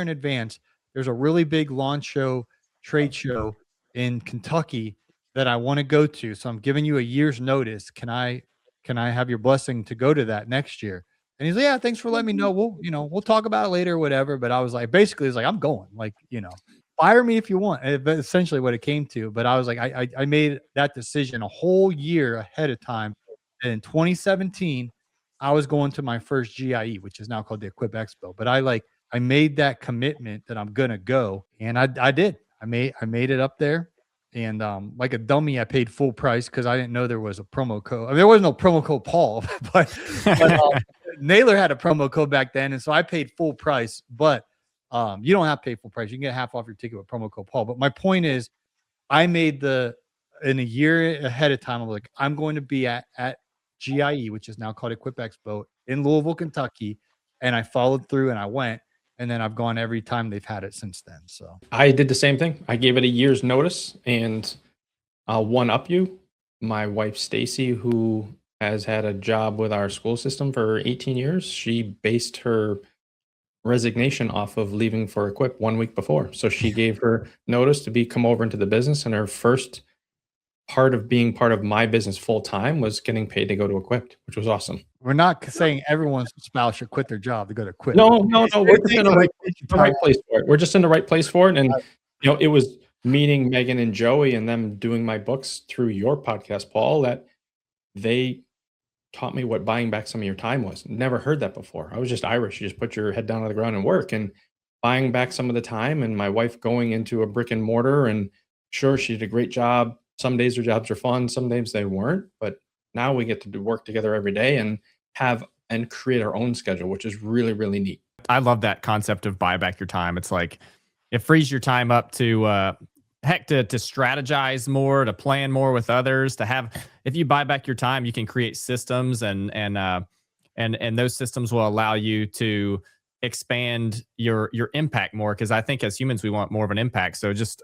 Speaker 1: in advance, there's a really big lawn show, trade show in Kentucky that I want to go to. So I'm giving you a year's notice. Can I have your blessing to go to that next year? And he's like, yeah, thanks for letting me know. We'll talk about it later or whatever. But I was like, basically, it's like, I'm going. Like, fire me if you want. But essentially what it came to. But I was like, I made that decision a whole year ahead of time. And in 2017, I was going to my first GIE, which is now called the Equip Expo. But I made that commitment that I'm gonna go, and I did. I made it up there, and like a dummy, I paid full price because I didn't know there was a promo code. I mean, there was no promo code Paul, but Naylor had a promo code back then, and so I paid full price. But you don't have to pay full price; you can get half off your ticket with promo code Paul. But my point is, I made in a year ahead of time. I'm like, I'm going to be at GIE, which is now called Equip Expo in Louisville, Kentucky. And I followed through and I went, and then I've gone every time they've had it since then. So
Speaker 2: I did the same thing. I gave it a year's notice, and I'll one up you. My wife, Stacy, who has had a job with our school system for 18 years, she based her resignation off of leaving for Equip 1 week before. So she gave her notice to come over into the business, and her first part of being part of my business full time was getting paid to go to Equipped, which was awesome.
Speaker 1: We're not saying everyone's spouse should quit their job to go to Equip.
Speaker 2: No. We're just in the right place for it. We're just in the right place for it. And it was meeting Megan and Joey and them doing my books through your podcast, Paul, that they taught me what buying back some of your time was. Never heard that before. I was just Irish. You just put your head down on the ground and work, and buying back some of the time, and my wife going into a brick and mortar, and sure, she did a great job. Some days her jobs are fun, some days they weren't, but now we get to do work together every day and create our own schedule, which is really, really neat.
Speaker 3: I love that concept of buy back your time. It's like it frees your time up to to strategize more, to plan more with others, to have, if you buy back your time, you can create systems and those systems will allow you to expand your impact more. Cause I think as humans, we want more of an impact. So just,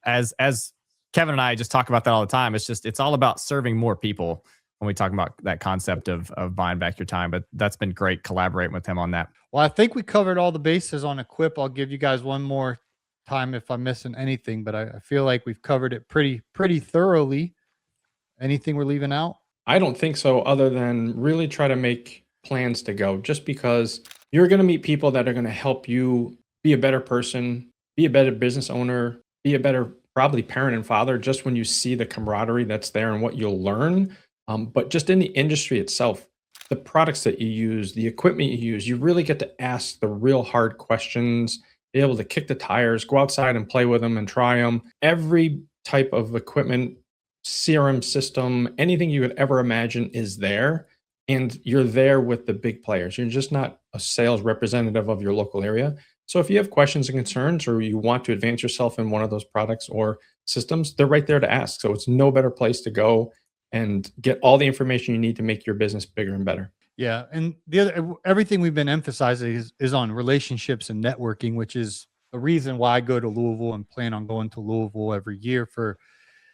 Speaker 3: as Kevin and I just talk about that all the time. It's all about serving more people when we talk about that concept of buying back your time. But that's been great collaborating with him on that.
Speaker 1: Well, I think we covered all the bases on Equip. I'll give you guys one more time if I'm missing anything, but I feel like we've covered it pretty thoroughly. Anything we're leaving out?
Speaker 2: I don't think so, other than really try to make plans to go, just because you're going to meet people that are going to help you be a better person, be a better business owner, be a better probably parent and father, just when you see the camaraderie that's there and what you'll learn. But just in the industry itself, the products that you use, the equipment you use, you really get to ask the real hard questions, be able to kick the tires, go outside and play with them and try them. Every type of equipment, CRM system, anything you could ever imagine is there. And you're there with the big players. You're just not a sales representative of your local area. So if you have questions and concerns, or you want to advance yourself in one of those products or systems, they're right there to ask. So it's no better place to go and get all the information you need to make your business bigger and better.
Speaker 1: Yeah. And everything we've been emphasizing is on relationships and networking, which is the reason why I go to Louisville and plan on going to Louisville every year for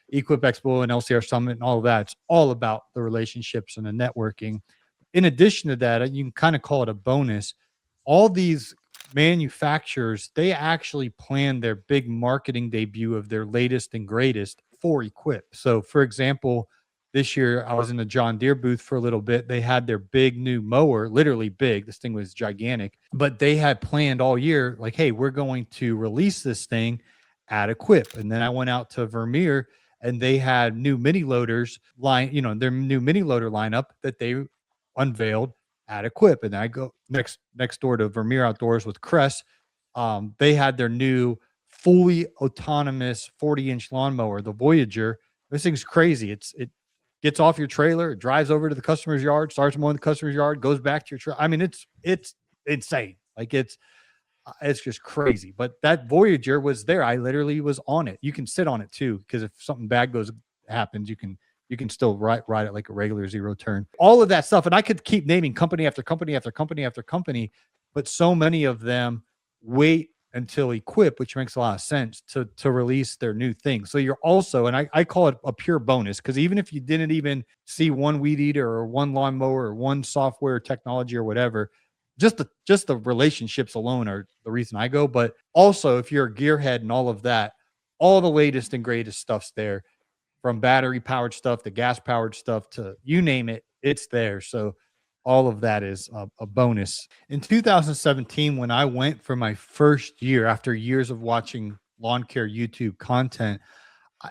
Speaker 1: Equip Expo and LCR Summit and all of that. It's all about the relationships and the networking. In addition to that, you can kind of call it a bonus. All these manufacturers, they actually plan their big marketing debut of their latest and greatest for Equip. So for example, this year I was in the John Deere booth for a little bit. They had their big new mower, literally big. This thing was gigantic, but they had planned all year, like, hey, we're going to release this thing at Equip. And then I went out to Vermeer and they had new mini loaders their new mini loader lineup that they unveiled at Equip. And I go next door to Vermeer Outdoors with Crest. They had their new fully autonomous 40-inch lawnmower, the Voyager. This thing's crazy. It gets off your trailer, it drives over to the customer's yard, starts mowing the customer's yard, goes back to your trailer. I mean, it's insane. Like it's just crazy. But that Voyager was there. I literally was on it. You can sit on it too, because if something bad happens, you can still ride it like a regular zero turn. All of that stuff. And I could keep naming company after company after company after company, but so many of them wait until Equip, which makes a lot of sense, to release their new thing. So you're also, and I call it a pure bonus, because even if you didn't even see one weed eater or one lawnmower or one software technology or whatever, just the relationships alone are the reason I go. But also, if you're a gearhead and all of that, all the latest and greatest stuff's there, from battery powered stuff to gas powered stuff to you name it, it's there. So all of that is a bonus. In 2017, when I went for my first year after years of watching lawn care YouTube content,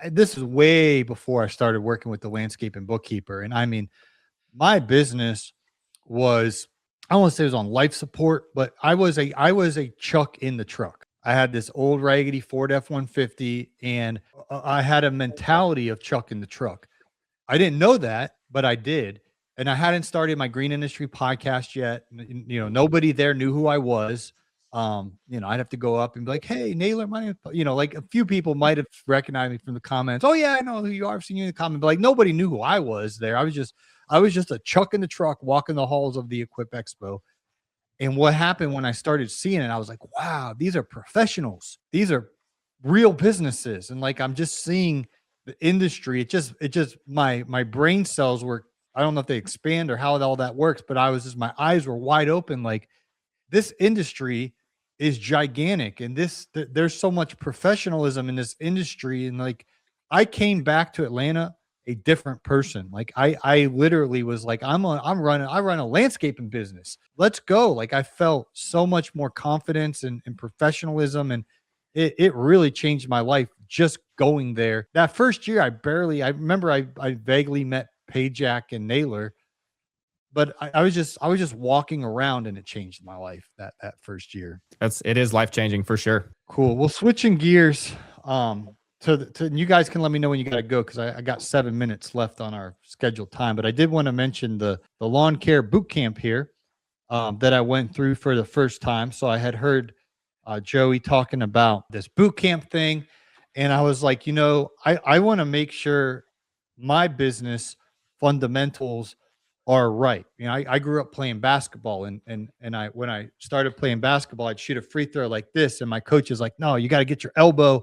Speaker 1: this is way before I started working with the landscape and bookkeeper. And I mean, my business was, I don't want to say it was on life support, but I was a chuck in the truck. I had this old raggedy Ford F-150, and I had a mentality of chuck in the truck. I didn't know that, but I did. And I hadn't started my green industry podcast yet. You know, nobody there knew who I was. You know, I'd have to go up and be like, "Hey, Naylor, my name," you know, like a few people might have recognized me from the comments. "Oh yeah, I know who you are. I've seen you in the comment." But like nobody knew who I was there. I was just a chuck in the truck walking the halls of the Equip Expo. And what happened when I started seeing it, I was like, wow, these are professionals. These are real businesses. And like, I'm just seeing the industry. It just my brain cells were, I don't know if they expand or how all that works, but my eyes were wide open. Like, this industry is gigantic, and there's so much professionalism in this industry. And like, I came back to Atlanta a different person. Like I literally was like, I run a landscaping business. Let's go. Like, I felt so much more confidence and professionalism, and it really changed my life just going there. That first year, I remember I vaguely met Pajak and Naylor, but I was just walking around, and it changed my life that first year.
Speaker 3: It is life-changing for sure.
Speaker 1: Cool. Well, switching gears, you guys can let me know when you got to go, because I got 7 minutes left on our scheduled time. But I did want to mention the lawn care boot camp here that I went through for the first time. So I had heard Joey talking about this boot camp thing, and I was like, you know, I want to make sure my business fundamentals are right. You know, I grew up playing basketball, and when I started playing basketball, I'd shoot a free throw like this, and my coach is like, no, you got to get your elbow.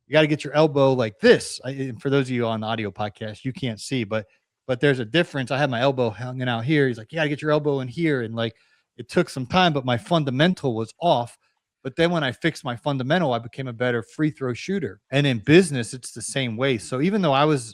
Speaker 1: You got to get your elbow like this. And for those of you on the audio podcast, you can't see, but there's a difference. I had my elbow hanging out here. He's like, you got to get your elbow in here. And like, it took some time, but my fundamental was off. But then when I fixed my fundamental, I became a better free throw shooter. And in business, it's the same way. So even though I was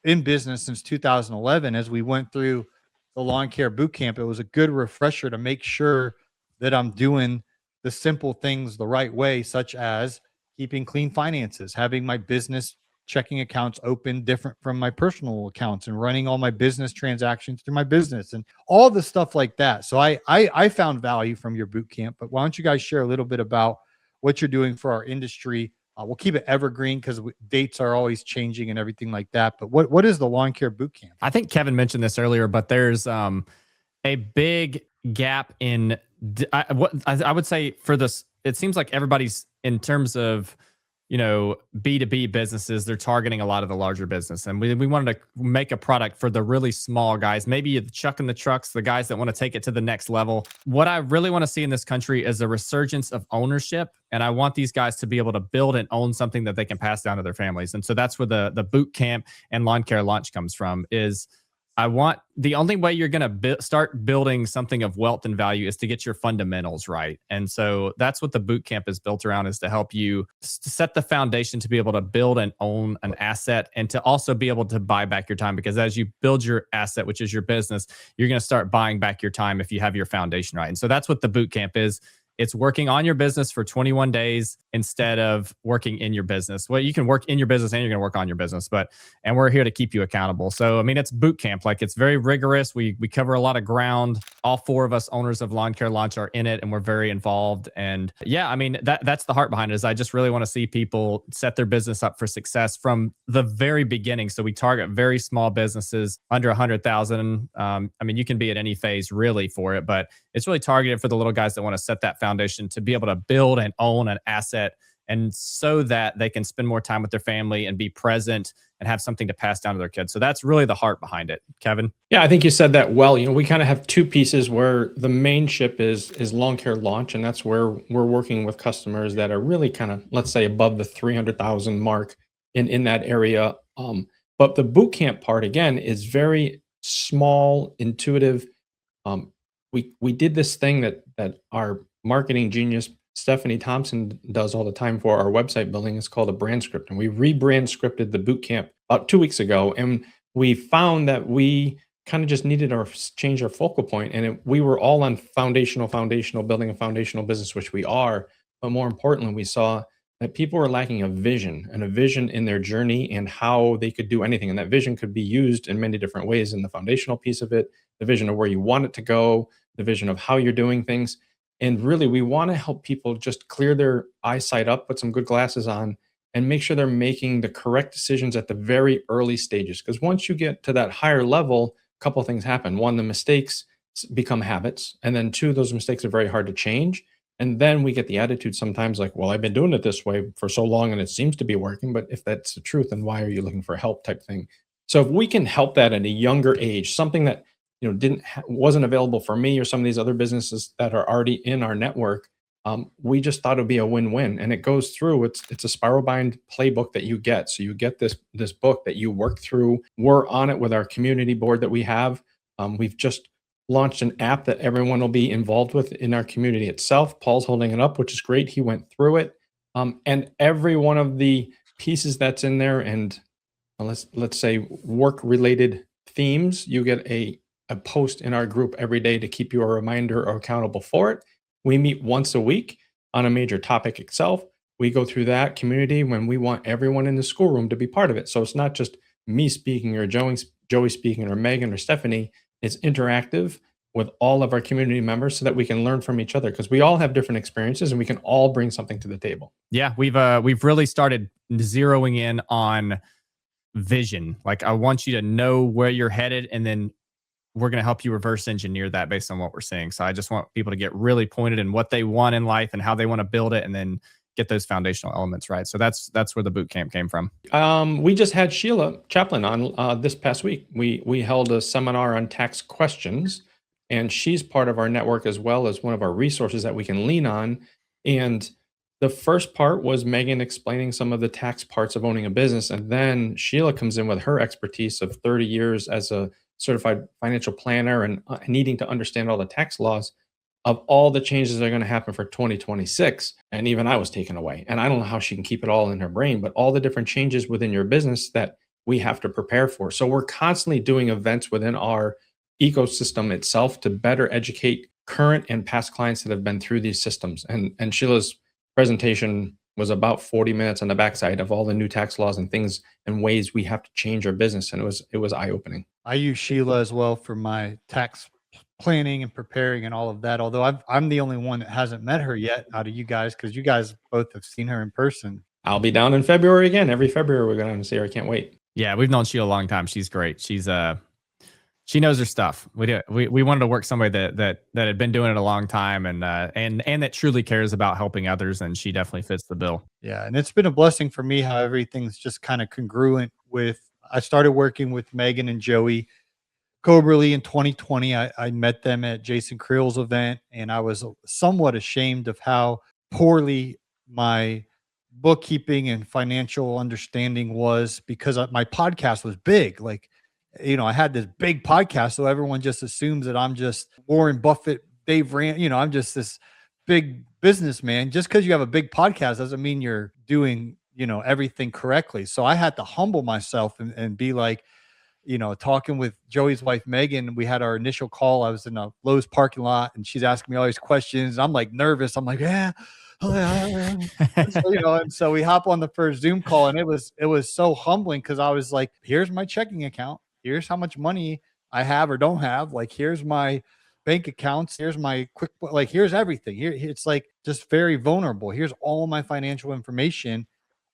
Speaker 1: in business since 2011, as we went through the lawn care boot camp, it was a good refresher to make sure that I'm doing the simple things the right way, such as keeping clean finances, having my business checking accounts open different from my personal accounts, and running all my business transactions through my business, and all the stuff like that. So I found value from your boot camp. But why don't you guys share a little bit about what you're doing for our industry? We'll keep it evergreen, because dates are always changing and everything like that. But what is the lawn care boot camp?
Speaker 3: I think Kevin mentioned this earlier, but there's a big gap in what I would say for this. It seems like everybody's, in terms of, you know, B2B businesses, they're targeting a lot of the larger business. And we wanted to make a product for the really small guys, maybe the chuck in the trucks, the guys that want to take it to the next level. What I really want to see in this country is a resurgence of ownership. And I want these guys to be able to build and own something that they can pass down to their families. And so that's where the boot camp and lawn care launch comes from. Is I want, the only way you're going to start building something of wealth and value is to get your fundamentals right. And so that's what the boot camp is built around, is to help you set the foundation to be able to build and own an asset, and to also be able to buy back your time. Because as you build your asset, which is your business, you're going to start buying back your time if you have your foundation right. And so that's what the boot camp is. It's working on your business for 21 days instead of working in your business. Well, you can work in your business and you're going to work on your business, and we're here to keep you accountable. So, I mean, it's boot camp. Like, it's very rigorous. We cover a lot of ground. All 4 of us owners of Lawn Care Launch are in it, and we're very involved. And yeah, I mean, that's the heart behind it. Is I just really want to see people set their business up for success from the very beginning. So we target very small businesses under 100,000. I mean, you can be at any phase really for it, but it's really targeted for the little guys that want to set that foundation to be able to build and own an asset and so that they can spend more time with their family and be present and have something to pass down to their kids. So that's really the heart behind it. Kevin?
Speaker 2: Yeah, I think you said that well. We kind of have two pieces where the main ship is lawn care launch, and that's where we're working with customers that are really kind of, let's say, above the 300,000 mark in that area. But the boot camp part again is very small, intuitive. We did this thing that our marketing genius Stephanie Thompson does all the time for our website building. It's called a brand script, and we rebrand scripted the boot camp about 2 weeks ago, and we found that we kind of just needed to change our focal point, and we were all on foundational, building a foundational business, which we are. But more importantly, we saw that people were lacking a vision in their journey and how they could do anything. And that vision could be used in many different ways in the foundational piece of it, the vision of where you want it to go, the vision of how you're doing things. And really, we want to help people just clear their eyesight up, put some good glasses on, and make sure they're making the correct decisions at the very early stages. Because once you get to that higher level, a couple of things happen. One, the mistakes become habits. And then two, those mistakes are very hard to change. And then we get the attitude sometimes like, well, I've been doing it this way for so long and it seems to be working. But if that's the truth, then why are you looking for help type thing? So if we can help that at a younger age, something that wasn't available for me or some of these other businesses that are already in our network, we just thought it would be a win-win. And it goes through, it's a spiral bind playbook that you get. So you get this book that you work through. We're on it with our community board that we have. We've just launched an app that everyone will be involved with in our community itself. Paul's holding it up, which is great. He went through it. And every one of the pieces that's in there, and let's say work-related themes, you get a post in our group every day to keep you a reminder or accountable for it. We meet once a week on a major topic itself. We go through that community when we want everyone in the schoolroom to be part of it. So it's not just me speaking or Joey speaking or Megan or Stephanie. It's interactive with all of our community members so that we can learn from each other, because we all have different experiences and we can all bring something to the table.
Speaker 3: Yeah, we've really started zeroing in on vision. Like, I want you to know where you're headed, and then we're going to help you reverse engineer that based on what we're seeing. So I just want people to get really pointed in what they want in life and how they want to build it, and then get those foundational elements right. So that's where the boot camp came from.
Speaker 2: We just had Sheila Chaplin on this past week. We held a seminar on tax questions, and she's part of our network as well as one of our resources that we can lean on. And the first part was Megan explaining some of the tax parts of owning a business. And then Sheila comes in with her expertise of 30 years as a certified financial planner and needing to understand all the tax laws of all the changes that are going to happen for 2026. And even I was taken away. And I don't know how she can keep it all in her brain, but all the different changes within your business that we have to prepare for. So we're constantly doing events within our ecosystem itself to better educate current and past clients that have been through these systems. And Sheila's presentation was about 40 minutes on the backside of all the new tax laws and things and ways we have to change our business. And it was eye-opening.
Speaker 1: I use Sheila as well for my tax planning and preparing and all of that. Although I'm the only one that hasn't met her yet out of you guys, because you guys both have seen her in person.
Speaker 2: I'll be down in February again. Every February we're going to see her. I can't wait.
Speaker 3: Yeah, we've known Sheila a long time. She's great. She knows her stuff. We wanted to work somebody that had been doing it a long time and that truly cares about helping others, and she definitely fits the bill.
Speaker 1: Yeah, and it's been a blessing for me how everything's just kind of congruent with. I started working with Megan and Joey Coberly in 2020. I met them at 𝐘𝐨𝐿's event, and I was somewhat ashamed of how poorly my bookkeeping and financial understanding was, because my podcast was big. Like, I had this big podcast, so everyone just assumes that I'm just Warren Buffett, Dave Rand. I'm just this big businessman. Just because you have a big podcast doesn't mean you're doing, everything correctly. So I had to humble myself and be like, talking with Joey's wife, Megan. We had our initial call. I was in a Lowe's parking lot, and she's asking me all these questions. I'm like nervous. I'm like, yeah. And so we hop on the first Zoom call, and it was so humbling, because I was like, here's my checking account. Here's how much money I have or don't have. Like, here's my bank accounts. Here's my like, here's everything. Here, it's like just very vulnerable. Here's all my financial information.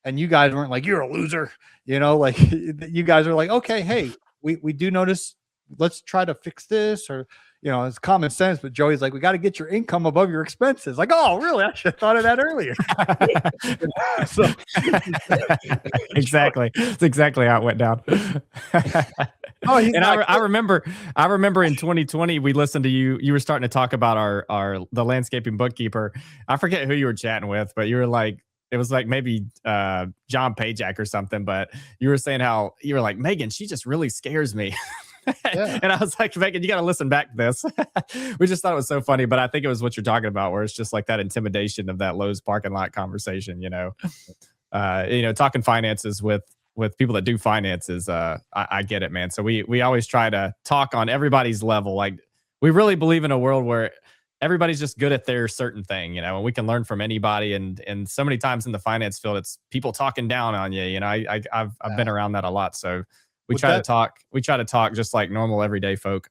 Speaker 1: And you guys weren't like, you're a loser. Like you guys are like, okay, hey, we do notice, let's try to fix this, or, it's common sense, but Joey's like, we got to get your income above your expenses. Like, oh, really? I should have thought of that earlier. So,
Speaker 3: exactly. That's exactly how it went down. And I remember in 2020, we listened to you. You were starting to talk about the landscaping bookkeeper. I forget who you were chatting with, but you were like, it was like maybe John Pajak or something. But you were saying how you were like, Megan, she just really scares me. Yeah. And I was like, Megan, you got to listen back to this. We just thought it was so funny, but I think it was what you're talking about, where it's just like that intimidation of that Lowe's parking lot conversation. Talking finances with people that do finances. I get it, man. So we always try to talk on everybody's level. Like, we really believe in a world where everybody's just good at their certain thing, and we can learn from anybody. And so many times in the finance field, it's people talking down on you. I've been around that a lot. So we try to talk just like normal everyday folk.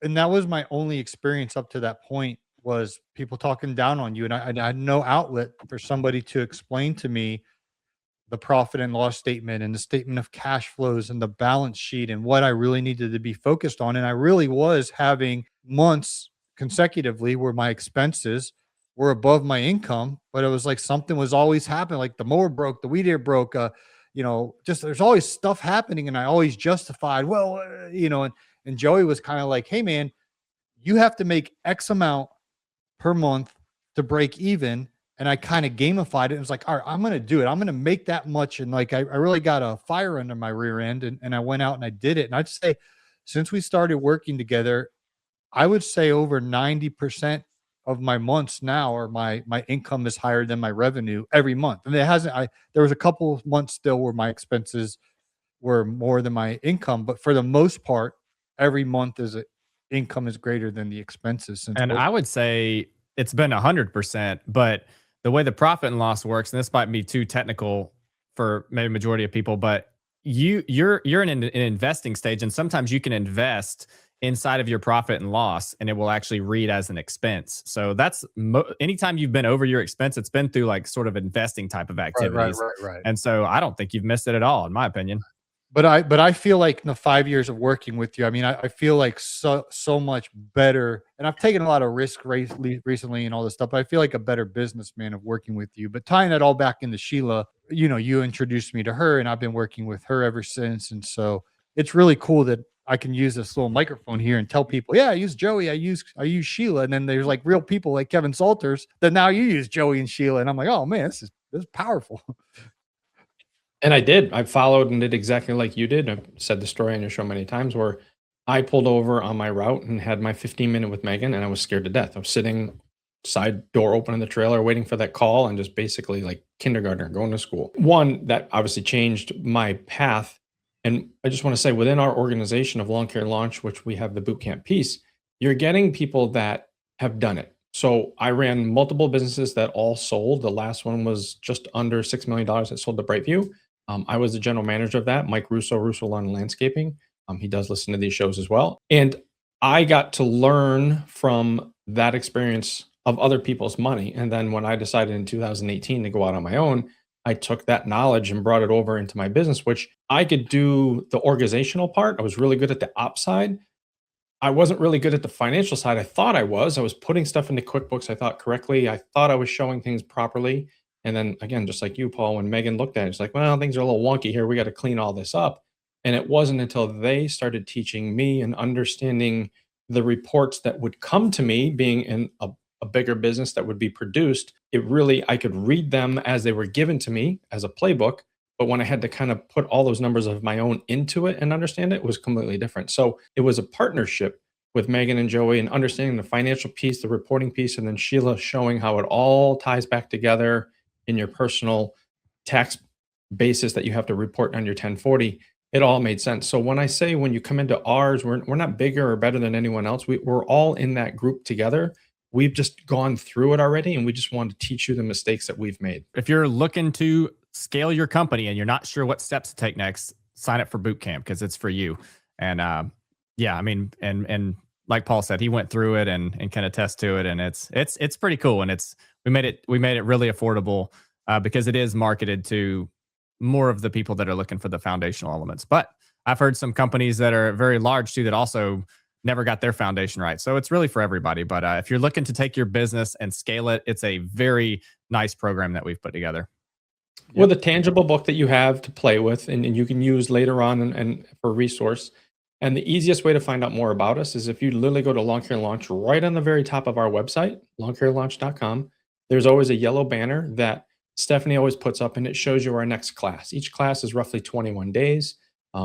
Speaker 1: And that was my only experience up to that point, was people talking down on you. And I had no outlet for somebody to explain to me the profit and loss statement and the statement of cash flows and the balance sheet and what I really needed to be focused on. And I really was having months consecutively where my expenses were above my income, but it was like something was always happening. Like the mower broke, the weed eater broke, just there's always stuff happening. And I always justified, and Joey was kind of like, hey man, you have to make X amount per month to break even. And I kind of gamified it. It was like, all right, I'm going to do it. I'm going to make that much. And like, I really got a fire under my rear end, and I went out and I did it. And I'd say since we started working together, I would say over 90% of my months now, or my income is higher than my revenue every month. And there was a couple of months still where my expenses were more than my income, but for the most part, every month income is greater than the expenses.
Speaker 3: And I would say it's been 100%, but the way the profit and loss works, and this might be too technical for maybe majority of people, but you're in an investing stage, and sometimes you can invest inside of your profit and loss, and it will actually read as an expense. So that's anytime you've been over your expense, it's been through like sort of investing type of activities.
Speaker 1: Right.
Speaker 3: And so I don't think you've missed it at all, in my opinion.
Speaker 1: But I feel like in the 5 years of working with you, I mean, I feel like so much better, and I've taken a lot of risk recently and all this stuff, but I feel like a better businessman of working with you. But tying that all back into Sheila, you introduced me to her, and I've been working with her ever since. And so it's really cool that I can use this little microphone here and tell people, yeah, I use Joey, I use Sheila. And then there's like real people like Kevin Salters that now you use Joey and Sheila. And I'm like, oh man, this is powerful.
Speaker 2: And I followed and did exactly like you did. I've said the story on your show many times, where I pulled over on my route and had my 15-minute with Megan, and I was scared to death. I was sitting side door open in the trailer waiting for that call, and just basically like kindergartner going to school. One, that obviously changed my path. And I just want to say, within our organization of Lawn Care Launch, which we have the boot camp piece, you're getting people that have done it. So I ran multiple businesses that all sold. The last one was just under $6 million that sold to Brightview. I was the general manager of that, Mike Russo Lawn and Landscaping. He does listen to these shows as well. And I got to learn from that experience of other people's money. And then when I decided in 2018 to go out on my own, I took that knowledge and brought it over into my business, which I could do the organizational part. I was really good at the ops side. I wasn't really good at the financial side. I thought I was putting stuff into QuickBooks, I thought correctly. I thought I was showing things properly. And then again, just like you, Paul, when Megan looked at it, it's like, well, things are a little wonky here. We got to clean all this up. And it wasn't until they started teaching me and understanding the reports that would come to me, being in a bigger business that would be produced, I could read them as they were given to me as a playbook. But when I had to kind of put all those numbers of my own into it and understand it, it was completely different. So it was a partnership with Megan and Joey, and understanding the financial piece, the reporting piece, and then Sheila showing how it all ties back together in your personal tax basis that you have to report on your 1040. It all made sense. So when I say, when you come into ours, we're not bigger or better than anyone else. We're all in that group together. We've just gone through it already, and we just wanted to teach you the mistakes that we've made.
Speaker 3: If you're looking to scale your company and you're not sure what steps to take next, sign up for boot camp, because it's for you. And I mean, and like Paul said, he went through it and can attest to it, and it's pretty cool. And we made it really affordable because it is marketed to more of the people that are looking for the foundational elements. But I've heard some companies that are very large too that also never got their foundation right. So it's really for everybody. But if you're looking to take your business and scale it, it's a very nice program that we've put together.
Speaker 2: With a tangible book that you have to play with and you can use later on and for resource. And the easiest way to find out more about us is if you literally go to Lawn Care Launch right on the very top of our website, lawncarelaunch.com. There's always a yellow banner that Stephanie always puts up, and it shows you our next class. Each class is roughly 21 days.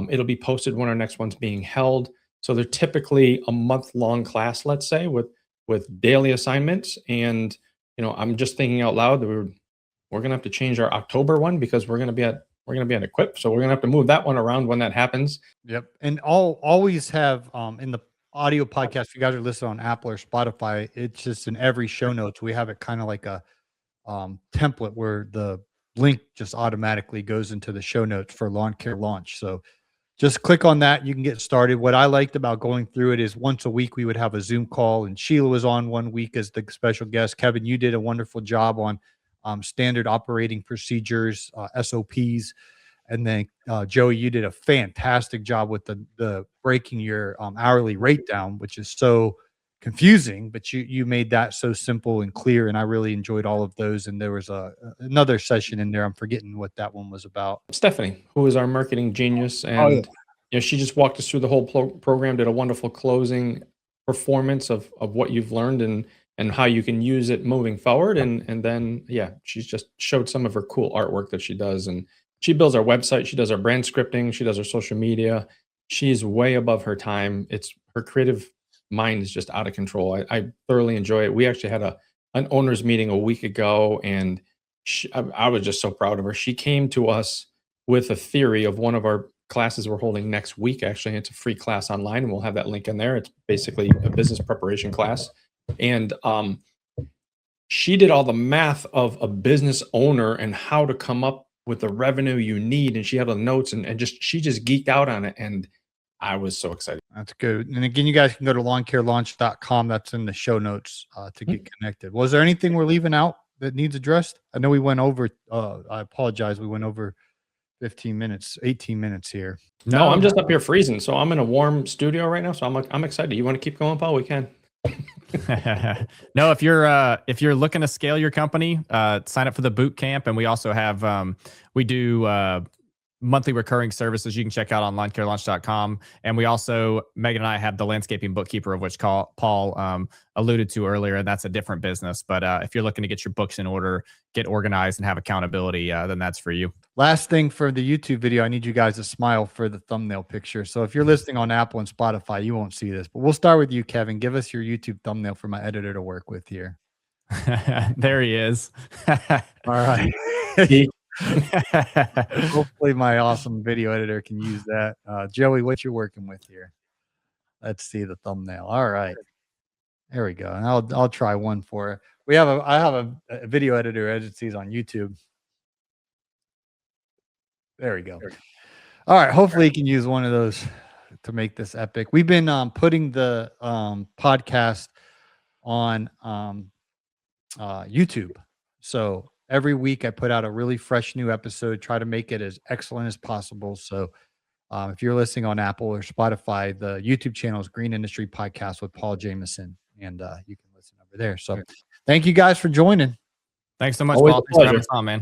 Speaker 2: It'll be posted when our next one's being held. So they're typically a month-long class, let's say, with daily assignments. And I'm just thinking out loud that we're gonna have to change our October one because we're gonna be at Equip, so we're gonna have to move that one around when that happens.
Speaker 1: Yep. And I'll always have in the audio podcast, if you guys are listening on Apple or Spotify, it's just in every show notes. We have it kind of like a template where the link just automatically goes into the show notes for Lawn Care Launch. So just click on that. You can get started. What I liked about going through it is once a week we would have a Zoom call, and Sheila was on one week as the special guest. Kevin, you did a wonderful job on standard operating procedures, SOPs. And then Joey, you did a fantastic job with the breaking your hourly rate down, which is so confusing, but you made that so simple and clear. And I really enjoyed all of those. And there was another session in there. I'm forgetting what that one was about.
Speaker 2: Stephanie, who is our marketing genius, and she just walked us through the whole program, did a wonderful closing performance of what you've learned and how you can use it moving forward. And then, she's just showed some of her cool artwork that she does. And she builds our website. She does our brand scripting. She does our social media. She's way above her time. Her creative mind is just out of control. I thoroughly enjoy it. We actually had an owners meeting a week ago, and I was just so proud of her. She came to us with a theory of one of our classes we're holding next week. Actually, it's a free class online, and we'll have that link in there. It's basically a business preparation class. And she did all the math of a business owner and how to come up with the revenue you need. And she had the notes and she just geeked out on it. And I was so excited.
Speaker 1: That's good. And again, you guys can go to lawncarelaunch.com. That's in the show notes to get connected. Was there anything we're leaving out that needs addressed? I know we went over, I apologize. We went over 18 minutes here.
Speaker 2: No, I'm just up here freezing. So I'm in a warm studio right now. So I'm excited. You want to keep going, Paul? We can.
Speaker 3: No, if you're looking to scale your company, sign up for the boot camp. And we also have, we do monthly recurring services you can check out on lawncarelaunch.com. And we also, Megan and I have the landscaping bookkeeper, of which Paul alluded to earlier, and that's a different business. But if you're looking to get your books in order, get organized, and have accountability, then that's for you.
Speaker 1: Last thing for the YouTube video, I need you guys to smile for the thumbnail picture. So if you're listening on Apple and Spotify, you won't see this, but we'll start with you, Kevin. Give us your YouTube thumbnail for my editor to work with here.
Speaker 3: There he is.
Speaker 1: All right. Hopefully my awesome video editor can use that. Joey, what you're working with here? Let's see the thumbnail. All right. There we go. And I'll try one for it. I have a video editor edits these on YouTube. There we go. All right. Hopefully you can use one of those to make this epic. We've been putting the podcast on YouTube. So every week I put out a really fresh new episode, try to make it as excellent as possible. So if you're listening on Apple or Spotify, the YouTube channel is Green Industry Podcast with Paul Jamison, and you can listen over there. So thank you guys for joining.
Speaker 3: Thanks so much,
Speaker 2: Always
Speaker 3: Paul. Thanks for having us on, man.